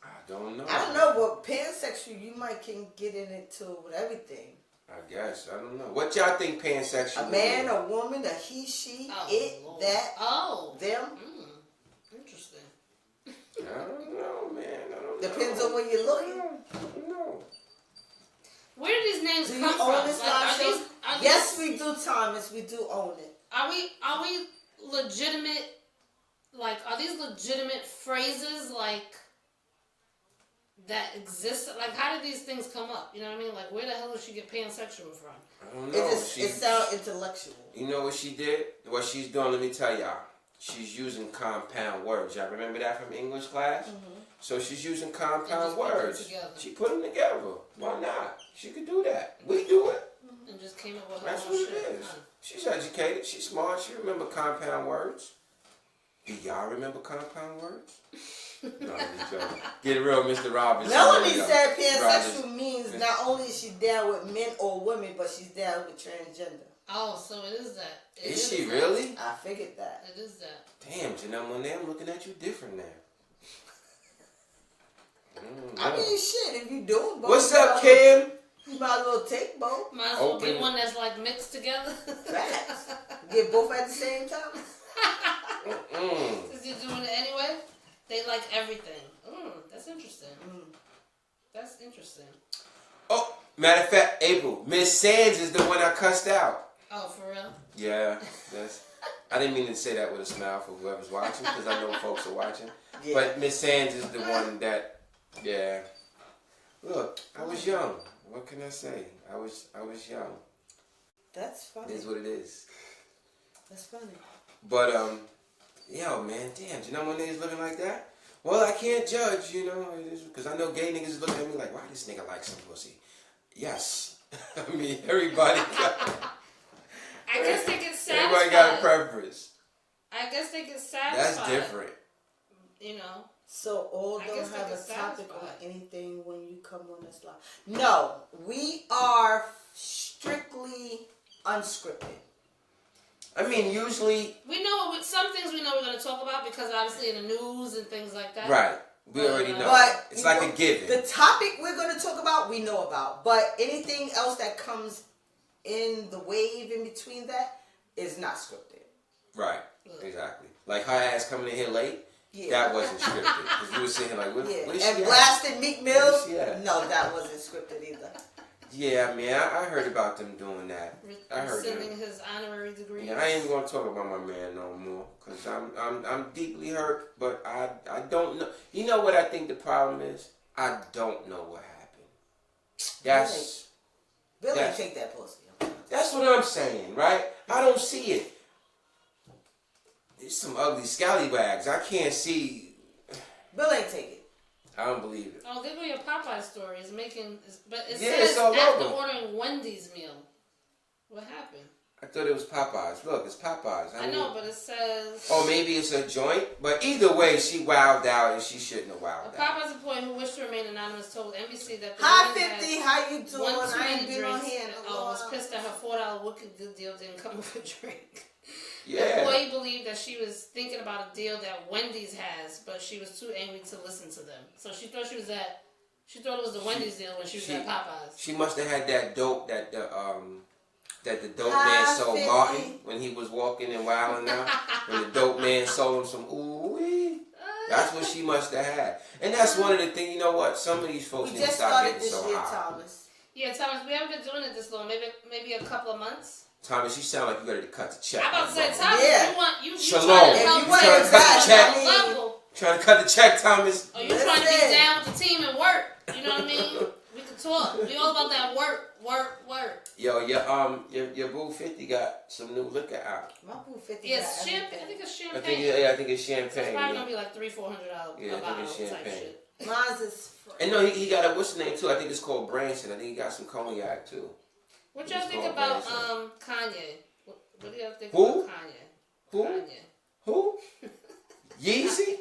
I don't know. I don't know, but pansexual, you might can get in it too with everything. I guess. I don't know. What y'all think pansexual is? A man, a woman, a he, she, it, Lord. that, them. Interesting. I don't know, man. I don't know. Depends on where you're looking. I don't know. Where do these names Do come you own from? this Like, live show? these, Yes, we do, Thomas. We do own it. Are we legitimate? Like, are these legitimate phrases like that exist? Like, how did these things come up? You know what I mean? Like, where the hell did she get pansexual from? I don't know. It sounds intellectual. You know what she did? What she's doing, let me tell y'all. She's using compound words. Y'all remember that from English class? Mm-hmm. So she's using compound words. She put them together. Why not? She could do that. We do it. And just came up with her That's own what shit. it is. She's educated. She's smart. She remember compound words. Do y'all remember compound words? No, get it real, Mr. Robinson. Melanie said pansexual means not only is she down with men or women, but she's down with transgender. Oh, so it is that. Is she really? I figured that. It is that. Damn, Janelle Monáe, I'm looking at you different now. I mean, shit, if you do both. What's up, Kim? You might as well take both. Might as well be one that's like mixed together. Facts. Get both at the same time. Since you're doing it anyway, they like everything. That's interesting. That's interesting. Oh, matter of fact, April, Miss Sands is the one I cussed out. Oh, for real? Yeah, that's. I didn't mean to say that with a smile for whoever's watching, because I know folks are watching. Yeah. But Miss Sands is the one that, yeah. Look, I was young. What can I say? I was young. That's funny. It is what it is. That's funny. But yo, man, damn, you know when niggas living like that? Well, I can't judge, you know, because I know gay niggas looking at me like, why this nigga like some pussy? Yes, I mean everybody got. I guess they get satisfied. Everybody got a preference. I guess they get satisfied. That's different. You know. So all don't have a topic on anything when you come on this live. No, we are strictly unscripted. I mean, usually we know some things we know we're going to talk about because obviously in the news and things like that. Right. We already know. But it's like a given. The topic we're going to talk about, we know about. But anything else that comes in the wave in between that is not scripted. Right. Exactly. Like her ass coming in here late. Yeah. That wasn't scripted. Because you were sitting like, what is she and blasted Meek Mill. No, that wasn't scripted either. Yeah, I mean, I heard about them doing that. I heard sending his honorary degree. Yeah, I ain't gonna talk about my man no more because I'm deeply hurt. But I don't know. You know what I think the problem is? I don't know what happened. That's Billy take that pussy. That's what I'm saying, right? I don't see it. There's some ugly scallywags. I can't see. Bill ain't take it. I don't believe it. Oh, there go your Popeye story. It's making, but it Yeah, says all after over. ordering Wendy's meal. What happened? I thought it was Popeyes. Look, it's Popeyes. I know, but it says. Oh, maybe it's a joint. But either way, she wowed out, and she shouldn't have A wowed out. Popeyes employee who wished to remain anonymous told NBC that the Hi, woman 50. had How you doing? one too I ain't many been on drinks. here in a Oh, was while. pissed that her $4 wicked good deal didn't come with a drink. The Yeah. employee believed that she was thinking about a deal that Wendy's has, but she was too angry to listen to them. So she thought it was the Wendy's deal when she was at Popeyes. She must have had that dope that the dope Hi, man sold 50. Martin when he was walking and wilding out. When the dope man sold him some ooh-wee. That's what she must have had. And that's one of the things, you know what? Some of these folks We need to just stop started getting this so year, high. Thomas. Yeah, Thomas, we haven't been doing it this long. Maybe a couple of months. Thomas, you sound like you ready to cut the check. I'm about to say, brother. Thomas, Yeah. you Shalom. trying to If help you wanna us invest, on I a mean- level. Trying to cut the check, Thomas. Or you trying to be Listen. down with the team and work. You know what I mean? We can talk. We all about that work. Yo, your boo 50 got some new liquor out. My boo 50. Yeah, got it's champagne. I everything. think it's I champagne. think it's So it's champagne. probably gonna be like $300-$400 Yeah, I a think bottle it's type champagne. shit. Mine's is free. And no, he got a what's the name too? I think it's called Branson. I think he got some cognac too. What y'all It's think called about Branson. Kanye? What do y'all think Who? about Kanye? Who? Kanye. Who? Yeezy?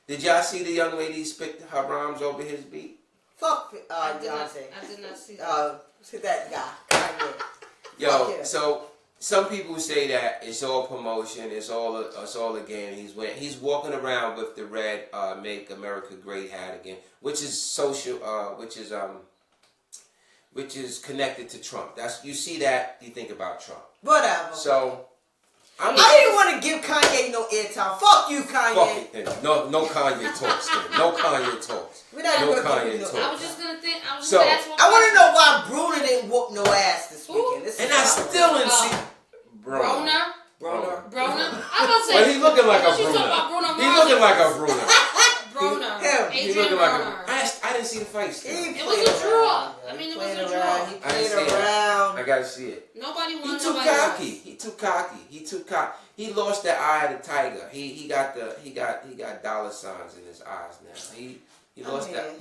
Did y'all see the young lady spit her rhymes over his beat? Fuck I did Beyonce. not see that. To that guy. Kanye. Yo, Fuck yeah. so some people say that it's all promotion, it's all a game. He's walking around with the red "Make America Great" hat again, which is social, which is connected to Trump. You see that, you think about Trump. Whatever. So I didn't want to give Kanye no airtime. Fuck you, Kanye. fuck it then. No Kanye talks then. No Kanye talks. We're not No gonna Kanye give you talks. no I was just gonna think. I was So, just gonna ask one I want to question. know why Bruno didn't whoop no ass this Who? weekend. This And is I how- still didn't see Broner. Broner. I'm gonna say. But he looking like a She's talking about Bruno. Bruno He Mars. looking like a Bruno. Broner. Him. He Adrian looking like Broner. I didn't see the fight still. He It was played a draw. around. I mean, He it was played a draw. around. He I played see it. around. I gotta see it. Nobody He won. too Nobody cocky. lost. He too cocky. He too cocky. He lost the eye of the tiger. He got dollar signs in his eyes now. He lost that.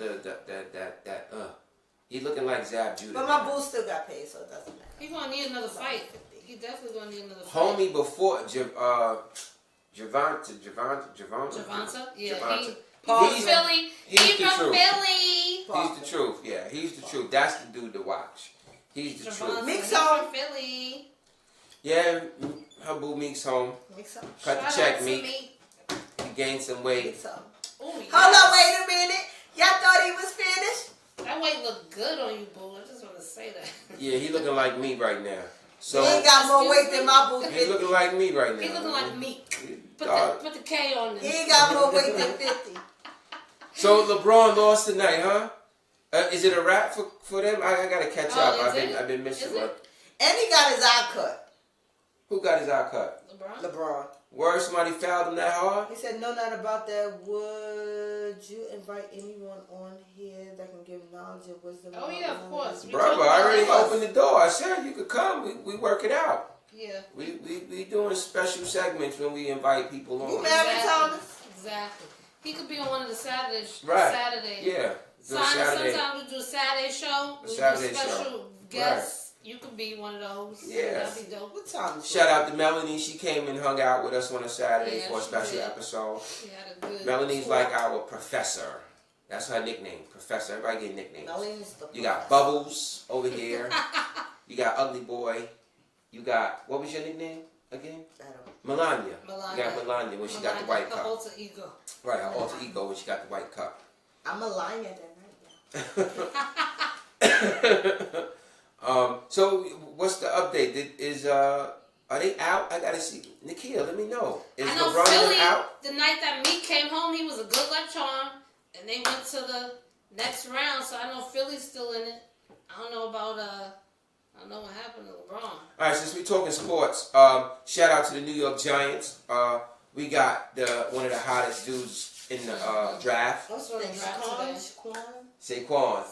He looking like Zab Judah. But my boo still got paid, so it doesn't matter. He gonna need another fight. He definitely gonna need another fight. Homie before Javante. Javante? Yeah, Javante. from He's- Philly. he's He the from truth. Philly. He's the truth. Yeah, he's the truth. That's the dude to watch. He's the Javante, truth. Mix he on. from Philly. Yeah, her boo Meek's home. Mix up. Cut Shout the check, out to Meek. me. He gained some weight. Mix up. Ooh, Hold yes. on, wait a minute. Y'all thought he was finished? That weight look good on you, boo. I just want to say that. Yeah, he looking like me right now. So He ain't got more weight than my boo he 50. looking like me right now. He looking like Meek. Dog. Put the K on He this. ain't got more weight than 50. So LeBron lost tonight, huh? Is it a wrap for them? I gotta catch Oh, up. is it? I've been missing Is it? one. And he got his eye cut. Who got his eye cut? LeBron? LeBron. Word, somebody fouled him that hard? He said, no, not about that. Would you invite anyone on here that can give knowledge and wisdom? Oh, yeah, of course. We Brother, talked I about already that. opened the door. I said you could come. We work it out. Yeah. We doing special segments when we invite people You on. married, Thomas? Exactly. He could be on one of the Saturdays. Right. Saturday. Yeah. Do Sometimes Saturday. we do a Saturday show. A We Saturday do special show. guests. You could be one of those. Yeah. That'd be dope. What time is Shout out to Melanie. She came and hung out with us on a Saturday Yeah, for a she special did. episode. She had a good Melanie's talk. like our professor. That's her nickname, professor. Everybody get nicknames. Noleen's the You got Bubbles over here. You got Ugly Boy. You got, what was your nickname again? Melania. Melania. You got Melania when she got the white her cup. alter ego. Right, her alter ego when she got the white cup. I'm a lion that night. So what's the update? Are they out? I gotta see. Nikia, let me know. Is I know LeBron Philly, out? the night that Meek came home, he was a good luck charm. And they went to the next round, so I know Philly's still in it. I don't know about, I don't know what happened to LeBron. All right, since we're talking sports, shout out to the New York Giants. We got one of the hottest dudes in the draft, What's on the draft today? Saquon.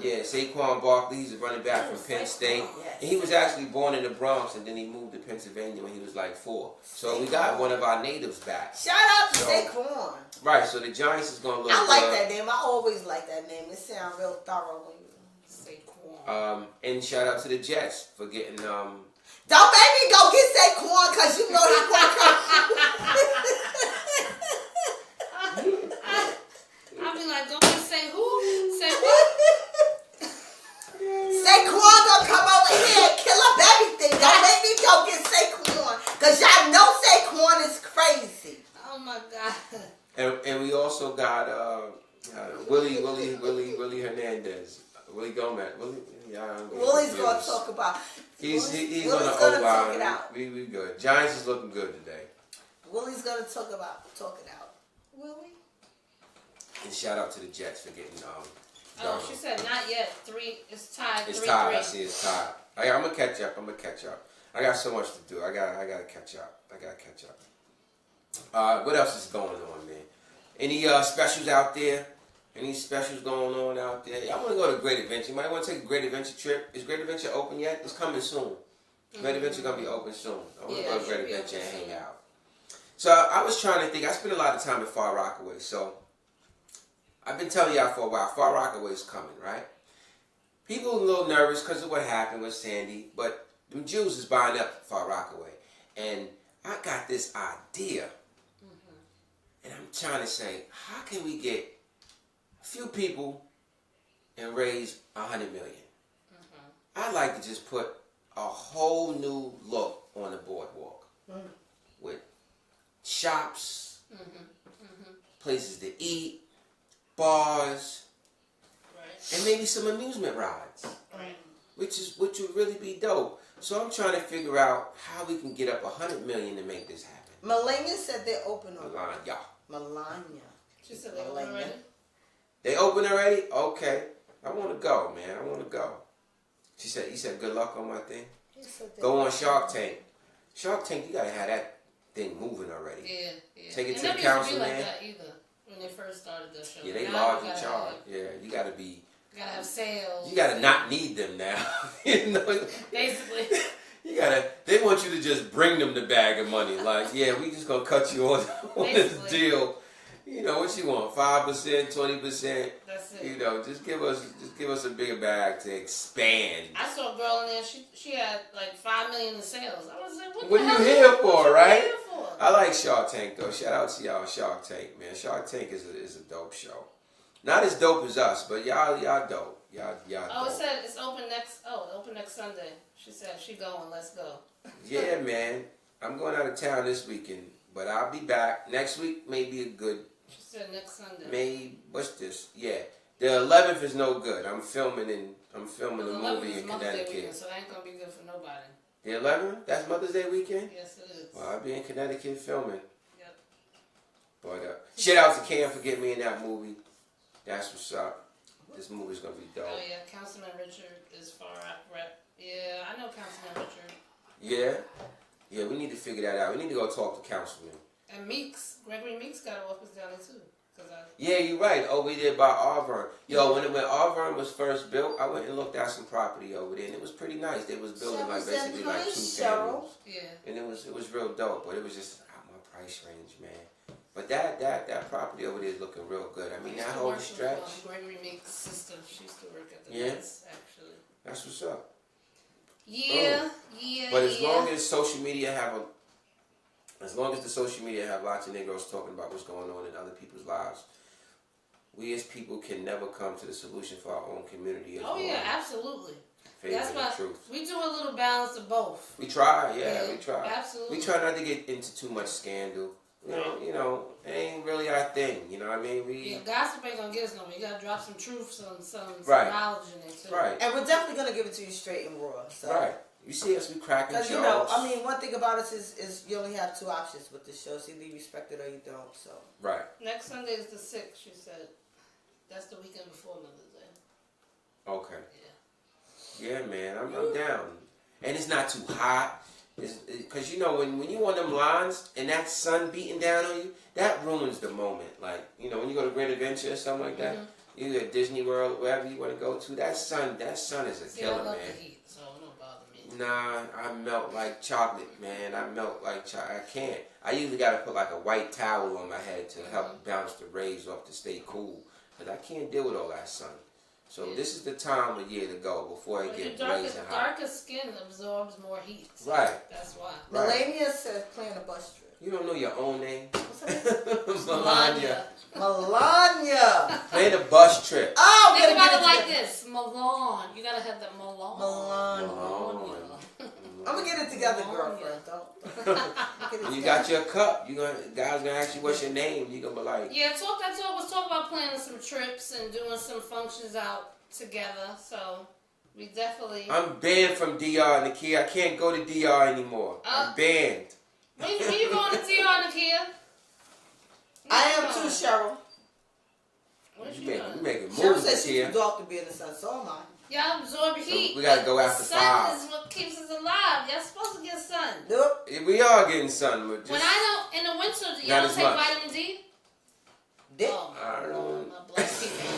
Yeah, Saquon Barkley. He's a running back from Penn State. And he was actually born in the Bronx, and then he moved to Pennsylvania when he was like 4. So we got one of our natives back. Shout out to So- Saquon. Right, so the Giants is going to look I like that name. I always like that name. It sounds real thorough when you say Saquon. And shout out to the Jets for getting... Don't make me go get Saquon because you know he's going to come. I'll be like, don't you say who? Say what? Saquon gonna come over here and kill up everything. Don't make me go get Saquon because y'all know Saquon is crazy. Oh my God. And we also got Willie Hernandez. Willie Gomez. Willie's gonna talk about. He's Willie's on the gonna talk O-line. it out. We good. Giants is looking good today. Willie's gonna talk it out. Willie. And shout out to the Jets for getting she said not yet. 3. It's tied. It's 3-3. tied. I see it's tied. I'm gonna catch up. I got so much to do. I gotta catch up. What else is going on, man? Any specials out there? Any specials going on out there? Y'all want to go to Great Adventure? You might want to take a Great Adventure trip. Is Great Adventure open yet? It's coming soon. Great Adventure gonna be open soon. I want to go to Great Adventure and hang out. So I was trying to think. I spent a lot of time at Far Rockaway, so I've been telling y'all for a while. Far Rockaway is coming, right? People are a little nervous because of what happened with Sandy, but them Jews is buying up Far Rockaway, and I got this idea, and I'm trying to say, how can we get a few people and raise $100 million? I'd like to just put a whole new look on the boardwalk with shops, places to eat, bars, and maybe some amusement rides, which would really be dope. So I'm trying to figure out how we can get up $100 million to make this happen. Melania said they're open already. Melania. She said they open already. They open already? Okay. I want to go, man. He said, good luck on my thing. Go on Shark Tank. Shark Tank, you gotta have that thing moving already. Yeah. Take it and to the council, like man. That either when they first started the show. Yeah, they large in charge. Yeah, you gotta be. You gotta have sales. You gotta not need them now. You know? Basically. You gotta. They want you to just bring them the bag of money. Like, yeah, we just gonna cut you on this deal. You know what you want? 5%, 20%. That's it. You know, just give us a bigger bag to expand. I saw a girl in there. She had like $5 million in sales. I was like, what are you here for, right? I like Shark Tank though. Shout out to y'all, Shark Tank, man. Shark Tank is a dope show. Not as dope as us, but y'all dope. Y'all dope. It said it's open next Sunday. She said she going. Let's go. Yeah, man. I'm going out of town this weekend, but I'll be back next week. May be a good. She said next Sunday. Maybe what's this? Yeah, the 11th is no good. I'm filming a movie in Connecticut. Weekend, so that ain't gonna be good for nobody. The 11th? That's Mother's Day weekend? Yes, it is. Well, I'll be in Connecticut filming. Yep. But shout out to Cam for getting me in that movie. That's what's up. This movie's gonna be dope. Oh yeah, Councilman Richard is far out rep. Yeah, I know Councilman Richard. Yeah, we need to figure that out. We need to go talk to Councilman. And Gregory Meeks got an office down there too. Yeah, you're right. Over there by Auburn. Yo, when Auburn was first built, I went and looked at some property over there, and it was pretty nice. They was building like basically like 2 families. Yeah. And it was real dope, but it was just out my price range, man. But that property over there is looking real good. I mean, that whole stretch. Gregory Meeks' sister, she used to work at the Nets, actually. That's what's up. Yeah. But as long as social media as long as the social media have lots of Negroes talking about what's going on in other people's lives, we as people can never come to the solution for our own community. Yeah, absolutely. That's why truth. We do a little balance of both. We try, we try. Absolutely. We try not to get into too much scandal. You know, it ain't really our thing. You know what I mean? Gossip ain't gonna get us nowhere. You gotta drop some truth, some knowledge in it too. Right. And we're definitely gonna give it to you straight and raw. So. Right. You see us, we cracking jokes. Because, one thing about us is you only have 2 options with this show. So either you respect it or you don't. So. Right. Next Sunday is the 6th, she said. That's the weekend before Mother's Day. Okay. Yeah, man, I'm down. And it's not too hot. Because, when you on them lines and that sun beating down on you, that ruins the moment. Like, when you go to Great Adventure or something like that, you at Disney World, wherever you want to go to, that sun is a killer, I love man. the heat, so it don't bother me. Nah, I melt like chocolate, man. I melt like chocolate. I can't. I usually gotta put like a white towel on my head to help bounce the rays off to stay cool. Cause I can't deal with all that sun. So this is the time of year to go before I get blazing hot. Darker skin absorbs more heat. So right. That's why. Right. Melania says plan a bus trip. You don't know your own name? What's her name? Melania. Melania. Plan a bus trip. Oh, think about it like this. Milan. You gotta have the Milan. Melania. I'm gonna get it together, girlfriend. Don't. You got your cup. Guys gonna ask you what's your name. You gonna be like, yeah. Was talk about planning some trips and doing some functions out together. So we definitely. I'm banned from DR, Nakia. I can't go to DR anymore. I'm banned. When you going to DR, Nakia? I am too, Cheryl. What you making moves, Cheryl said she's Nakia. too dark to be in the sun. So am I. Y'all absorb heat. So we gotta go after 5. Sun is what keeps us alive. Y'all supposed to get sun. Nope. We are getting sun, but just when I know in the winter, y'all don't take vitamin D. Dick. Oh, I don't. Bless people.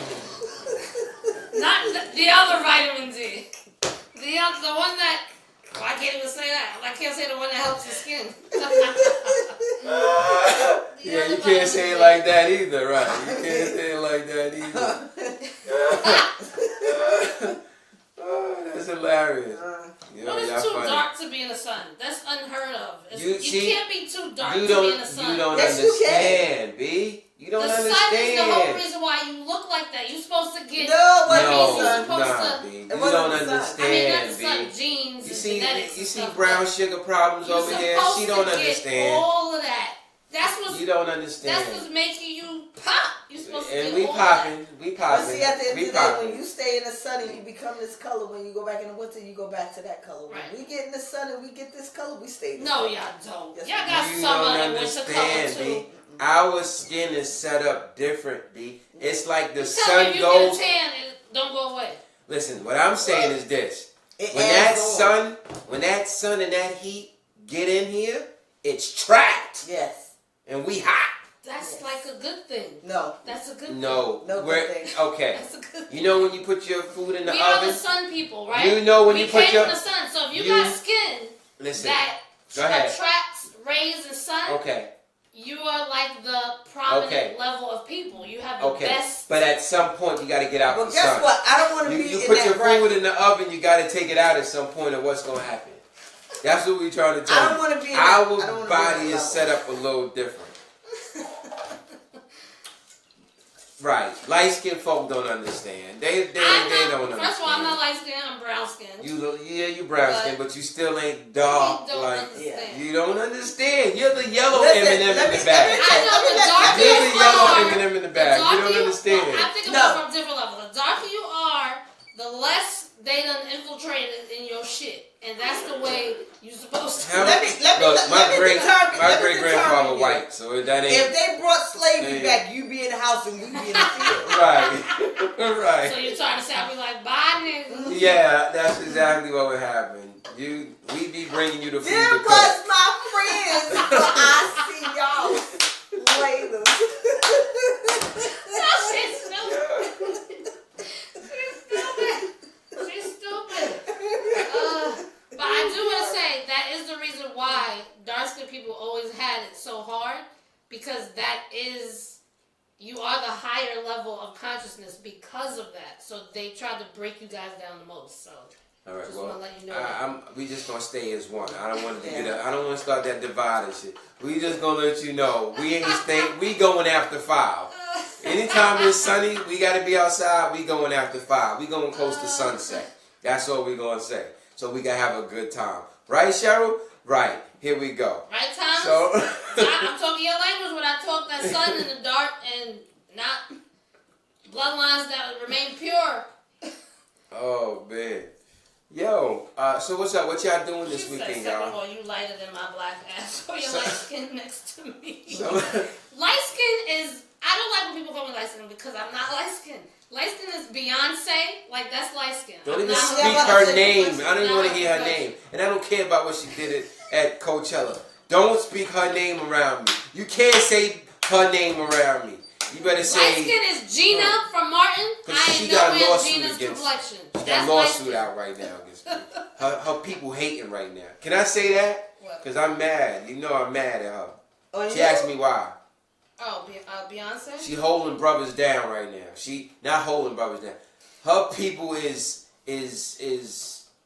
Not the other vitamin D. The one that. Well, I can't even say that. I can't say the one that helps the skin. Yeah, you can't say it like that either, right? You can't say it like that either. Oh, that's hilarious. It's too dark to be in the sun. That's unheard of. You can't be too dark to be in the sun. You don't yes, understand, B. You don't understand. The sun is the whole reason why you look like that. You're supposed to get... B. You don't understand, I mean, not the sun. Genes you and see, genetics. You see brown sugar problems over here. She don't understand. All of that. That's what's... You don't understand. That's what's making you pop. You're supposed to get we all popping. that. We popping. But see, at the end of the day, when you stay in the sun and you become this color, when you go back in the winter, you go back to that color. When we get in the sun and we get this color, we stay this color. Y'all don't. Yes, y'all got summer and winter color, too. Our skin is set up different, B. It's like the sun goes... You goes... get a tan, it don't go away. Listen, what I'm saying is this. When that sun and that heat get in here, it's trapped. Yes. And we hot. That's like a good thing. No. That's a good thing. No. Good thing. Okay. That's a good thing. You know when you put your food in the oven? We are the sun people, right? You know when you put your... We came from the sun. So if you got skin that attracts rays and sun... Okay. You are like the prominent level of people. You have the best. But at some point, you got to get out the sun. But guess what? I don't want to be You in put that your bracket. food in the oven, you got to take it out at some point, or what's going to happen? That's what we're trying to tell you. I don't want to be in that. Our body is set up a little different. Right. Light-skinned folk don't understand. They don't understand. First of all, I'm not light-skinned. I'm brown-skinned. You brown-skinned, but you still ain't dark. You don't understand. You're the yellow M&M in the bag. I know the darker You're the yellow M&M in the bag. You don't understand. I think about it from a different level. The darker you are, the less they done infiltrated in your shit. And that's the way you're supposed to. My great grandfather white, so that ain't. If they brought slavery back, you be in the house and we be in the field. Right. So you're trying to say I'll be like, bye, nigga. Yeah, that's exactly what would happen. We be bringing you the food. There was my friends. I see y'all later. That shit's stupid. She's stupid. But I do want to say that is the reason why dark-skinned people always had it so hard, because that is, you are the higher level of consciousness because of that. So they tried to break you guys down the most. So all right, just want to let you know. We just gonna stay as one. I don't want to I don't want to start that divide and shit. We just gonna let you know we ain't staying. We going after 5. Anytime it's sunny, we gotta be outside. We going after 5. We going close to sunset. That's all we gonna say. So we can have a good time. Right, Cheryl? Right. Here we go. Right, Thomas? So I'm talking your language when I talk that sun in the dark and not bloodlines that remain pure. Oh, man. Yo, so what's up? What y'all doing this weekend, y'all? Second of all, you lighter than my black ass, so you're light skin next to me. Light skin is, I don't like when people call me light skin because I'm not light skin. Light skin is Beyonce, like that's light skin. Don't even speak her name. I don't even want to hear her name. And I don't care about what she did at Coachella. Don't speak her name around me. You can't say her name around me. You better say. Light skin is Gina from Martin. I ain't nowhere Gina's complexion. She got a lawsuit out right now against me. Her people hating right now. Can I say that? Because I'm mad. You know I'm mad at her. Oh, she asked me why. Oh, Beyonce? She holding brothers down right now. She not holding brothers down. Her people is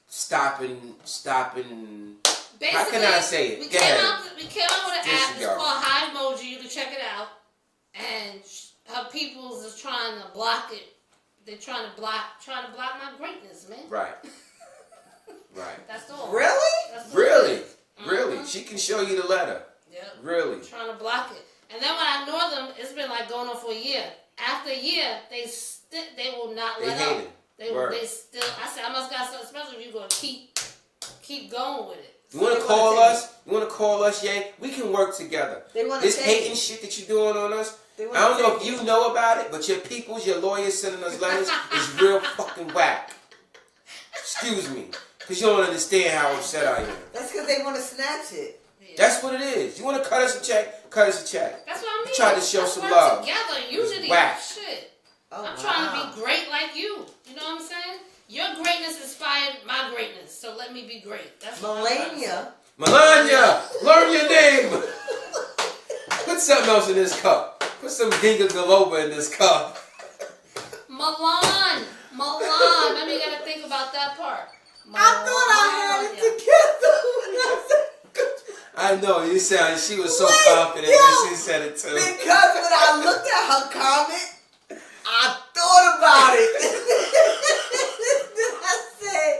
stopping. Basically, how can I say it? We came out with an app. It's called High Emoji. You can check it out. And her peoples is trying to block it. They're trying to block my greatness, man. Right. Right. That's all. Really? Really? Really? She can show you the letter. Yep. Really? Trying to block it. And then when I know them, it's been like going on for a year. After a year, they will not let up. They still. I said I must got something special. If you're gonna keep going with it. You want to call us? You want to call us, Yay? We can work together. This hating shit that you're doing on us. I don't know if you know about it, but your peoples, your lawyers sending us letters is real fucking whack. Excuse me, because you don't understand how upset I am. That's because they want to snatch it. Yeah. That's what it is. You want to cut us a check? Cut us a check. That's what I mean. Try to show some love. Together, usually whack. Shit. I'm trying to be great like you. You know what I'm saying? Your greatness inspired my greatness, so let me be great. That's Melania. Melania, learn your name. Put something else in this cup. Put some Giga Galoba in this cup. Milan. Maybe you gotta think about that part. I thought I had it together. I know, you sound. She was so confident when she said it too. Because when I looked at her comment, I thought about it. Then I said,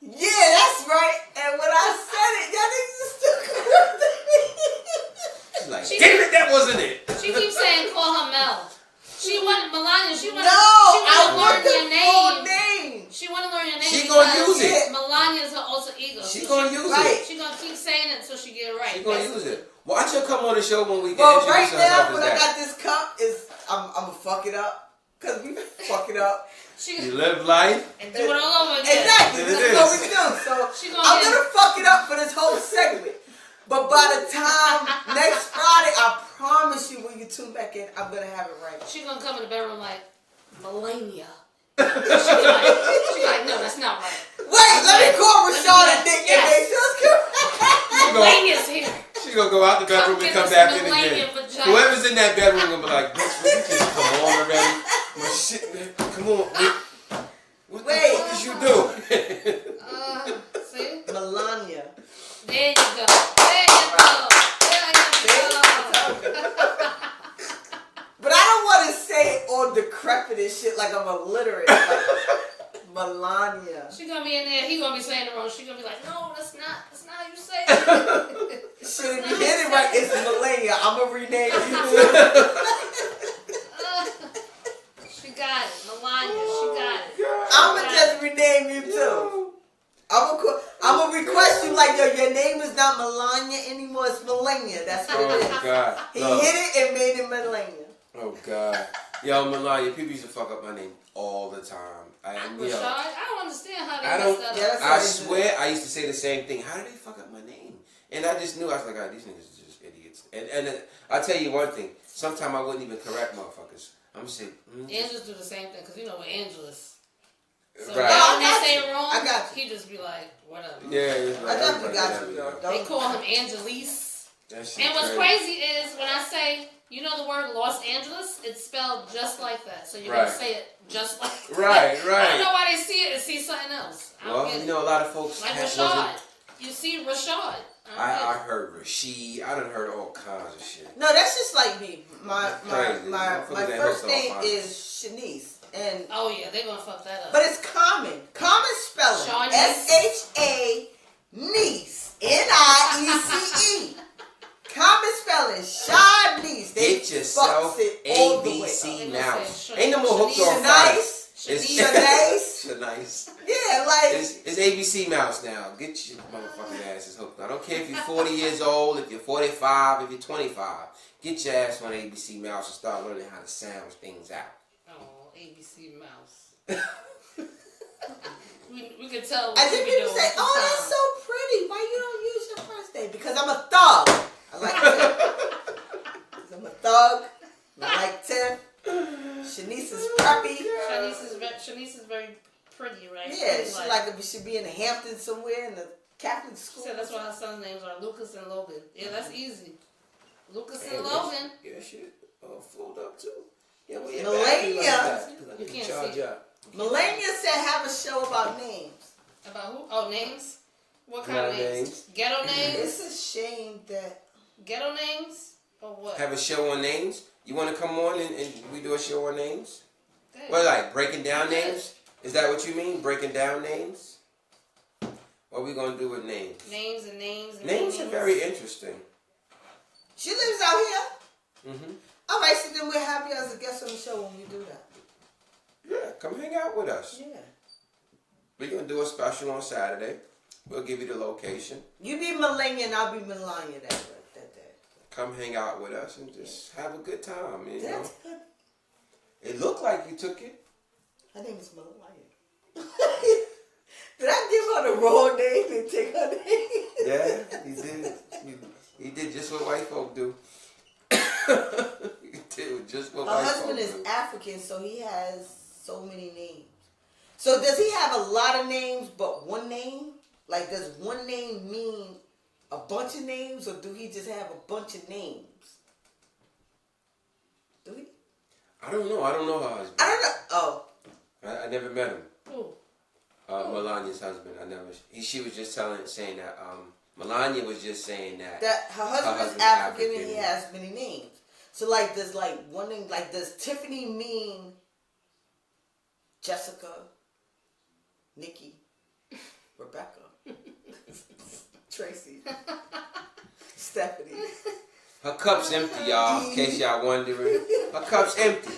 yeah, that's right. And when I said it, y'all niggas still correcting me. She's like, damn it, that wasn't it. She keeps saying call her Mel. She wanted Melania. She wanted I learn your name. name. She want to learn your name. She gonna use it. Melania is her alter ego. She gonna use it. She gonna keep saying it until she get it right. She gonna use it. Watch her come on the show when we get right now, when I got this cup, I'm gonna fuck it up. Cause we fuck it up. You live life and do it all over again. Exactly. That's what we do. So I'm gonna fuck it up for this whole segment. But by the time next Friday, I promise you, when you tune back in, I'm gonna have it right. She's gonna come in the bedroom like Melania. She like, no, that's not right. Wait, let me call Rashad and Nick and make sure it's correct. Melania's here. She gonna go out the bedroom and come back in again. Whoever's in that bedroom gonna be like, bitch, will you just come on already? Well, shit, man, come on. What the fuck is you doing? See? Melania. There you go. There you go. But I don't want to say it all decrepit and shit like I'm illiterate. Like Melania. She gonna be in there. He gonna be saying it wrong. She gonna be like, no, that's not how you say it. Shit, if you get it right, it's Melania. I'm gonna rename you. She got it, Melania. She got it. I'm gonna just rename you too. I'm gonna request you like, yo, your name is not Melania anymore. It's Melania. That's what it is. Oh God. He hit it and made it Melania. Oh God. Yo, Melania, people used to fuck up my name all the time. I don't understand how they messed that up. I swear, I used to say the same thing. How did they fuck up my name? And I just knew. I was like, these niggas are just idiots. And I'll tell you one thing. Sometimes I wouldn't even correct motherfuckers. I'm gonna say. Angels do the same thing because you know we're Angelus. So right. when they say it wrong, I got you. he just be like, whatever. Yeah, I definitely got you. They call him Angelise. And what's crazy is when I say, you know the word Los Angeles, it's spelled just like that. So you're gonna say it just like that. Right. I don't know why they see it and see something else. Well, you know a lot of folks like Rashad. You see Rashad. I heard Rashid. I done heard all kinds of shit. No, that's just like me. My first name is Shanice. And oh yeah, they're gonna fuck that up. But it's common spelling. SHA niece. NIECE. Common spelling. Shanice. They get yourself ABC Mouse. Ain't no more hooks on Shanice. Yeah, like it's ABC Mouse now. Get your motherfucking asses hooked. I don't care if you're 40 years old, if you're 45, if you're 25. Get your ass on ABC Mouse and start learning how to sound things out. ABC Mouse. we can tell. And then people say, "Oh, that's so pretty. Why you don't use your first name?" Because I'm a thug. I like Tim. I'm a thug. I like Tim. Shanice is preppy. Shanice is very pretty, right? Yeah, she should be in the Hamptons somewhere in the Catholic school. So that's why her son's names are Lucas and Logan. Yeah, that's easy. Lucas and Logan. Yeah, shit. Fooled up too. Yeah, Melania. You can't see. Melania said have a show about names. About who? Oh, names? What kind of names? Ghetto names? It's a shame that... Ghetto names? Or what? Have a show on names? You want to come on and we do a show on names? Good. Well, like breaking down names? Is that what you mean? Breaking down names? What are we going to do with names? Names and names and names are very interesting. She lives out here. Mm-hmm. All right, so then we're happy as a guest on the show when we do that. Yeah, come hang out with us. Yeah. We're going to do a special on Saturday. We'll give you the location. You be Melania and I'll be Melania that day. Come hang out with us and just have a good time. You know? That's good. It looked like you took it. Her name is Melania. Did I give her the wrong name and take her name? Yeah, you did. You did just what white folk do. You did just what white folk do. Her husband is African, so he has so many names. So does he have a lot of names but one name? Like, does one name mean a bunch of names, or do he just have a bunch of names? Do he? I don't know. I don't know her husband. I don't know. Oh. I never met him. Who? Melania's husband. She was just saying that. Melania was just saying that her husband is African and he has many names. So like, does like one name, like does Tiffany mean Jessica, Nikki, Rebecca, Tracy, Stephanie? Her cup's empty, y'all. In case y'all wondering, her cup's empty.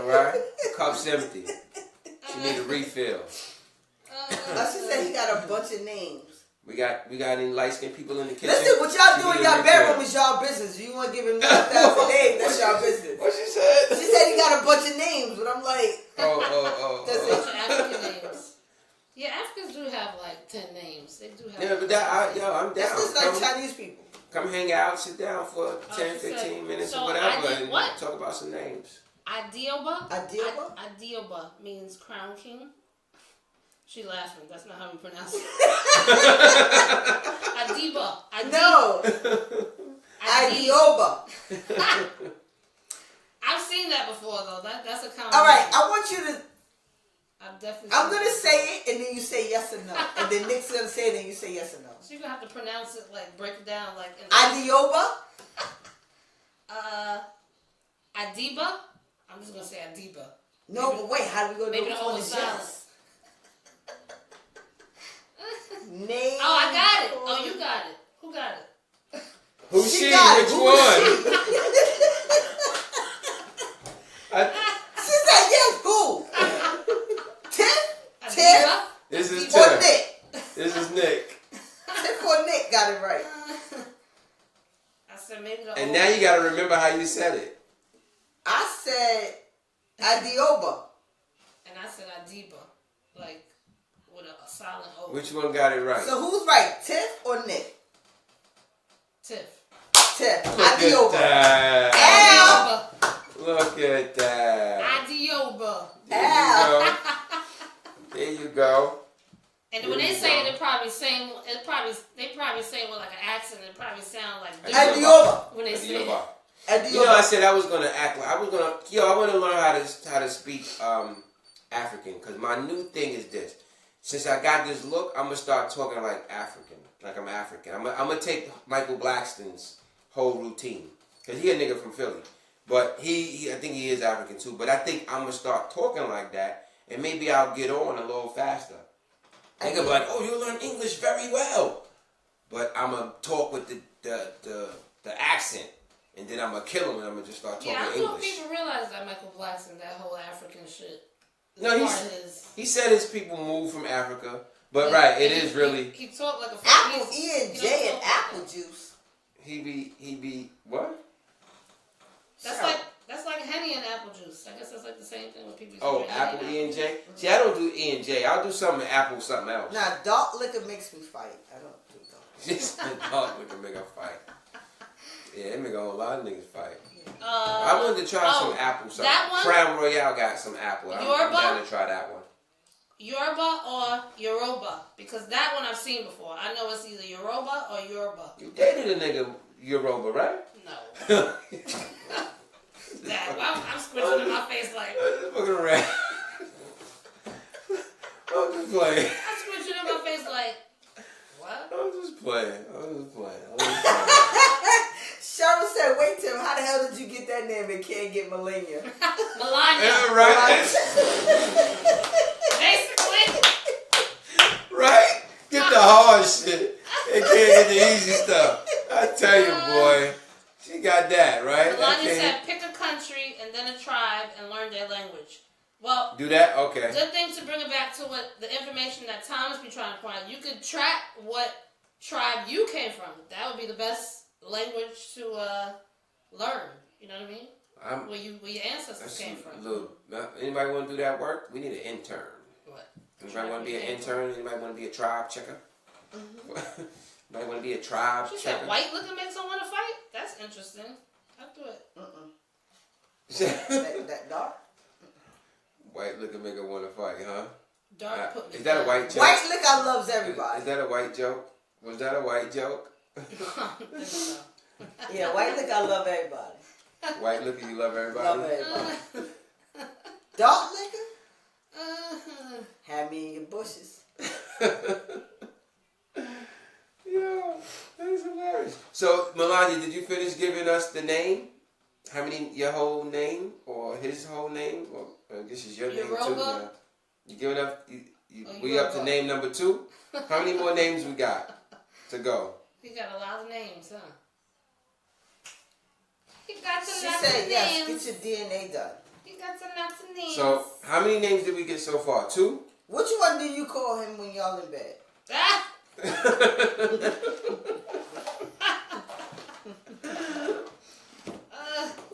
All right, her cup's empty. She need a refill. She said he got a bunch of names. We got any light skinned people in the kitchen? Listen, what y'all do in y'all bedroom is y'all business. You want to give him 9,000 names, that's y'all business. What she said? She said he got a bunch of names, but I'm like... That's a bunch of African names. Yeah, Africans do have like 10 names. They do have... Yeah, but I'm down. That's just like Chinese people. Come hang out, sit down for 10, 15 minutes or whatever and talk about some names. Adioba? Adioba? Adioba means crown king. She laughing. That's not how we pronounce it. Adiba. No. Adioba. I've seen that before though. That's a common. All right, I want you to. I'm gonna say it, and then you say yes or no, and then Nick's gonna say it, and you say yes or no. So you're gonna have to pronounce it, like break it down, like. Adioba. Adiba. I'm just gonna say Adiba. No, maybe, but wait, how do we go? Maybe the whole silence. Name. Oh, I got it. Oh, you got it. Who got it? Who's she? Which one? She said yes. Who? Tiff? Tiff? This is Tiff. Tiff. Or Nick? This is Nick. Tiff or Nick got it right. I said maybe the. And now you got to remember how you said it. I said Adioba. And I said Adiba, like with a silent O. Which one got it right? So who's right, Tiff or Nick? Tiff. Tiff. Adioba. Look at that. Adioba. There you go. And when they say it, they probably saying it with like an accent. It probably sound like Adioba. When they say it. You know, I said I was gonna act like I want to learn how to speak African, because my new thing is this. Since I got this look, I'm gonna start talking like African, like I'm African. I'm gonna take Michael Blackston's whole routine, because he a nigga from Philly, but he I think he is African too. But I think I'm gonna start talking like that, and maybe I'll get on a little faster. They gonna be like, "Oh, you learn English very well," but I'm gonna talk with the accent. And then I'm going to kill him and I'm going to just start talking English. Yeah, I don't think people realize that Michael Blackson, that whole African shit. No, he said his people moved from Africa. But right, it is really... He talked like a... Apple E&J and apple juice. He be... What? That's like Henny and apple juice. I guess that's like the same thing with people... Oh, apple E&J? See, I don't do E&J. I'll do something apple, something else. Nah, dark liquor makes me fight. I don't do dark. Just dark liquor make a fight. Yeah, it make a whole lot of niggas fight. I wanted to try some apple. That one? Crown Royale got some apple. I'm down to try that one. Yoruba or Yoruba? Because that one I've seen before. I know it's either Yoruba or Yoruba. You dated a nigga Yoruba, right? No. I'm squinching in my face like. Fucking around. I'm just playing. I'm squinching in my face like. What? I'm just playing. Cheryl said, wait, Tim, how the hell did you get that name and can't get Melania? Melania. Yeah, right? Basically. Right? Get the hard shit and can't get the easy stuff. I tell you, boy. She got that, right? Melania said, pick a country and then a tribe and learn their language. Well, do that? Okay. Good thing to bring it back to what the information that Thomas be trying to point out. You could track what tribe you came from. That would be the best language to learn. You know what I mean? Where your ancestors came from. Anybody want to do that work? We need an intern. What? Anybody want to be an intern? Anybody want to be a tribe checker? Mm-hmm. Anybody want to be a tribe checker? She said white looking makes someone want to fight? That's interesting. I'll do it. that dark? White looking make her want to fight, huh? Dark put me Is that a white joke? White liquor loves everybody. Is that a white joke? Was that a white joke? Yeah, white liquor love everybody. White liquor, you love everybody? Love everybody. Dark liquor? Have me in your bushes. Yeah, that's hilarious. So, Melania, did you finish giving us the name? How many, your whole name or his whole name? Or I guess it's your name too. Now. You giving up? We up to name number 2? How many more names we got to go? He got a lot of names, huh? He got she said yes. Names. Get your DNA done. He got some lots of names. So, how many names did we get so far? 2? Which one do you call him when y'all in bed? Ah!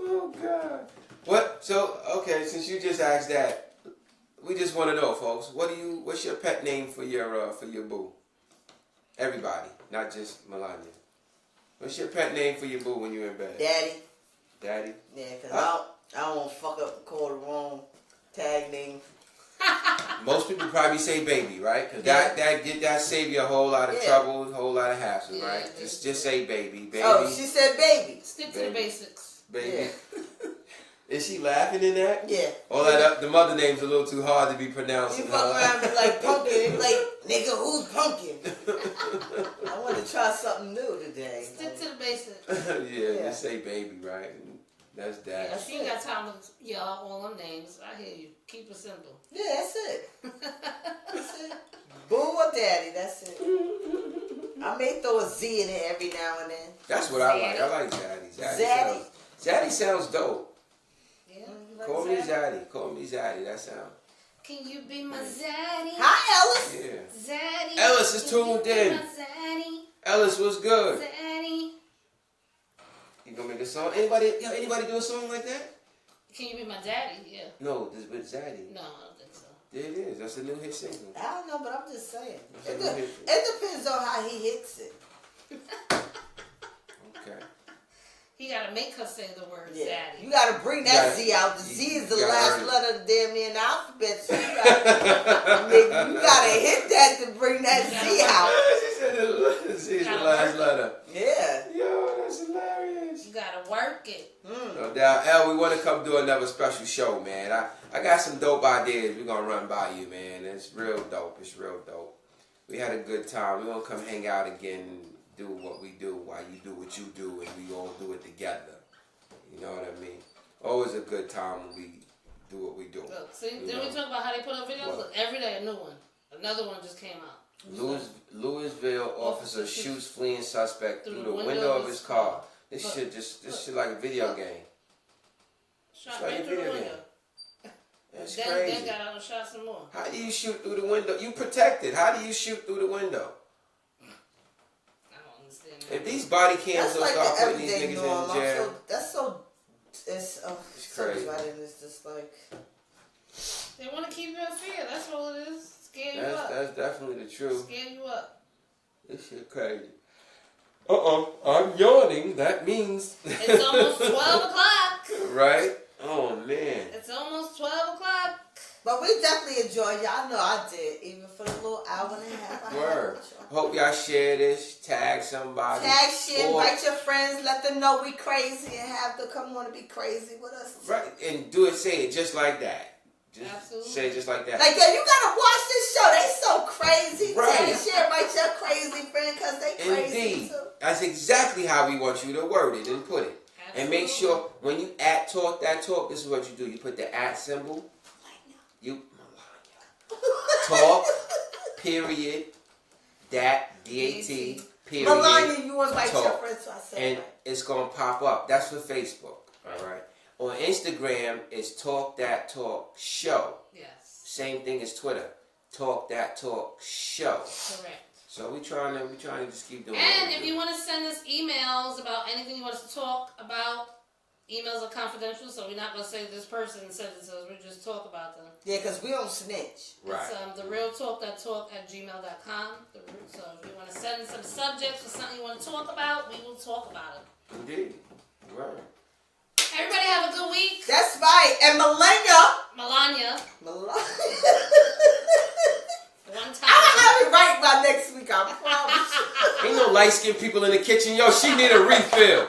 Oh God! What? So okay, since you just asked that, we just want to know, folks. What's your pet name for your boo? Everybody, not just Melania. What's your pet name for your boo when you're in bed? Daddy. Daddy. Yeah, cause I don't want to fuck up and call the wrong tag name. Most people probably say baby, right? Cause that save you a whole lot of trouble, a whole lot of hassle, right? Just say baby. Oh, she said baby. Stick to the basics. Baby. Yeah. Is she laughing in that? Yeah. All that the mother name's a little too hard to be pronounced. You fuck around and be like Pumpkin, like nigga, who's Pumpkin? I want to try something new today. Stick to the basics. Yeah, just say baby, right? That's that. Yeah, she ain't got time to yell out all them names. I hear you. Keep it simple. Yeah, that's it. That's it. Boo or daddy, that's it. I may throw a Z in it every now and then. That's what I like. I like Zaddy. Zaddy sounds dope. Yeah. Call me Zaddy. Call me Zaddy. That sounds. Can you be my Zaddy? Hi, Ellis. Yeah. Zaddy. Ellis is tuned in. Ellis, what's good? Zaddy. You gonna make a song? Anybody do a song like that? Can you be my daddy? Yeah. No, this with Zaddy. No, I don't think so. Yeah, it is. That's a new hit single. I don't know, but I'm just saying. It depends on how he hits it. Okay. He gotta make her say the word Zaddy. You gotta bring that Z out. The Z is the last letter damn near in the alphabet. So you gotta hit that to bring that Z out. She said the Z is the last letter. Yeah. Yo, that's hilarious. You gotta work it. No doubt. El, we want to come do another special show, man. I got some dope ideas we're going to run by you, man. It's real dope. It's real dope. We had a good time. We're going to come hang out again and do what we do while you do what you do, and we all do it together. You know what I mean? Always a good time when we do what we do. Look, see, then we talk about how they put up videos. Look, every day a new one. Another one just came out. Louisville officer shoots fleeing suspect through the window of his car. This shit like a video game. Shot right through the window. That's crazy. Then got out and shot some more. How do you shoot through the window? You protected. How do you shoot through the window? I don't understand that. If these body cams don't start putting these niggas in jail. It's crazy. It's just like they want to keep you in fear. That's all it is. Scare you up. That's definitely the truth. Scare you up. This shit crazy. I'm yawning. That means it's almost 12 o'clock. Right? Oh man. It's almost 12 o'clock. But we definitely enjoyed. Y'all know I did, even for the little hour and a half. Word. Hope y'all share this. Tag somebody. Tag shit. Invite your friends. Let them know we crazy and have them come on to be crazy with us. Right. And do it. Say it just like that. Just Absolutely. say it just like that. Like, yo, you gotta watch this show. They so crazy. Right. Tag share. Invite your crazy friend because they crazy Indeed. too. That's exactly how we want you to word it and put it. Absolutely. And make sure when you at Talk That Talk, this is what you do. You put the at symbol. You talk, period, that, D-A-T, period. Melania, you invite talk. your friends, so I said And right. it's going to pop up. That's for Facebook. All right. On Instagram, it's Talk That Talk Show. Yes. Same thing as Twitter. Talk That Talk Show. Correct. So we trying to just keep doing. And if you want to send us emails about anything you want us to talk about, emails are confidential, so we're not going to say this person said it to us. We just talk about them. Yeah, because we don't snitch. Right. It's therealtalkthattalk@gmail.com. So if you want to send some subjects or something you want to talk about, we will talk about it. Indeed. Right. Everybody have a good week. That's right. And Melania. One time. I'm going to have it right by next week, I promise. Ain't no light-skinned people in the kitchen. Yo, she need a refill.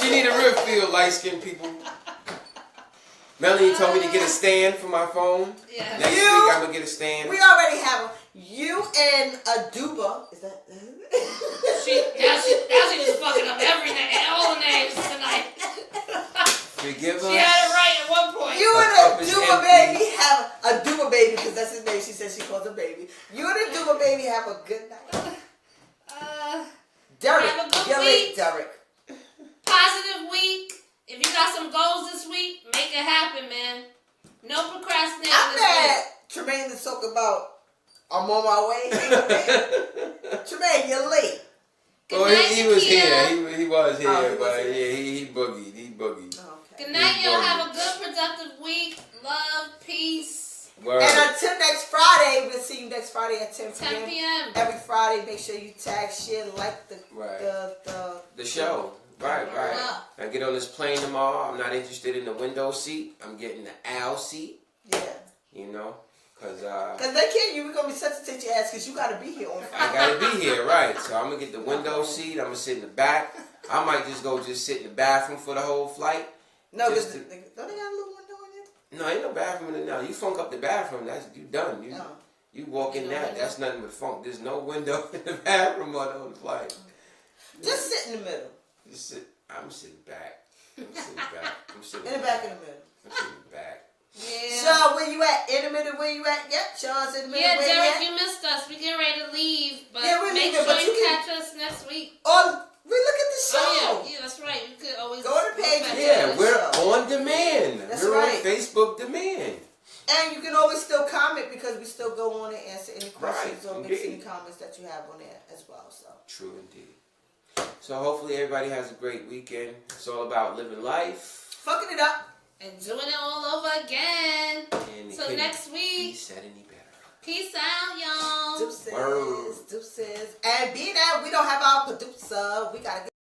She need a refill, light-skinned people. Melanie told me to get a stand for my phone. Yeah. Next week I'm going to get a stand. We already have them. You and Aduba. Is that? Now she just fucking up all the names tonight. Forgive us. She had it right at one point. You and Aduba baby have Aduba baby because that's his name. She said she calls him baby. You and Aduba baby have a good night. Derek, have a good you're week. late, Derek. Positive week. If you got some goals this week, make it happen, man. No procrastinating I'm this mad. week. Tremaine to talk about I'm on my way. Tremaine, you're late. Oh, he was here. He was here, Oh, he was but here. yeah, he boogied. He boogied. Okay. Good night, y'all. Have a good, productive week. Love, peace. Word. And until next Friday, we'll see you next Friday at 10 p.m. 10 p.m. Every Friday, make sure you tag, share, like the show. Right. Yeah. I get on this plane tomorrow. I'm not interested in the window seat. I'm getting the aisle seat. Yeah. You know, because they can't. You're gonna be sensitive to your ass because you gotta be here on Friday. I gotta be here, right? So I'm gonna get the window seat. I'm gonna sit in the back. I might just sit in the bathroom for the whole flight. No, because don't they got a little window in it? No, ain't no bathroom in there. You funk up the bathroom. That's you done. You walk in there. That's nothing but funk. There's no window in the bathroom on the flight. Just sit in the middle. Just sit. I'm sitting back. I'm sitting back. In the back, in the middle. I'm sitting back. Yeah. Sean, where you at? In the middle, where you at? Yep, Sean's in the middle. Yeah, where Derek, you you missed us. We getting ready to leave, but Yeah, we're make leaving, sure but you you can- catch us next week. Oh, we look at the show. Oh yeah, that's right. You could always Go to the page. back Yeah, to we're the show. on demand. That's we're right. on Facebook demand. And you can always still comment because we still go on and answer any questions or make any indeed. comments that you have on there as well. So True indeed. So hopefully everybody has a great weekend. It's all about living life. fucking it up. And doing it all over again. And it So couldn't next be week, said any better. peace out, y'all. Deuces, Word. deuces. And being that we don't have our producer, we gotta get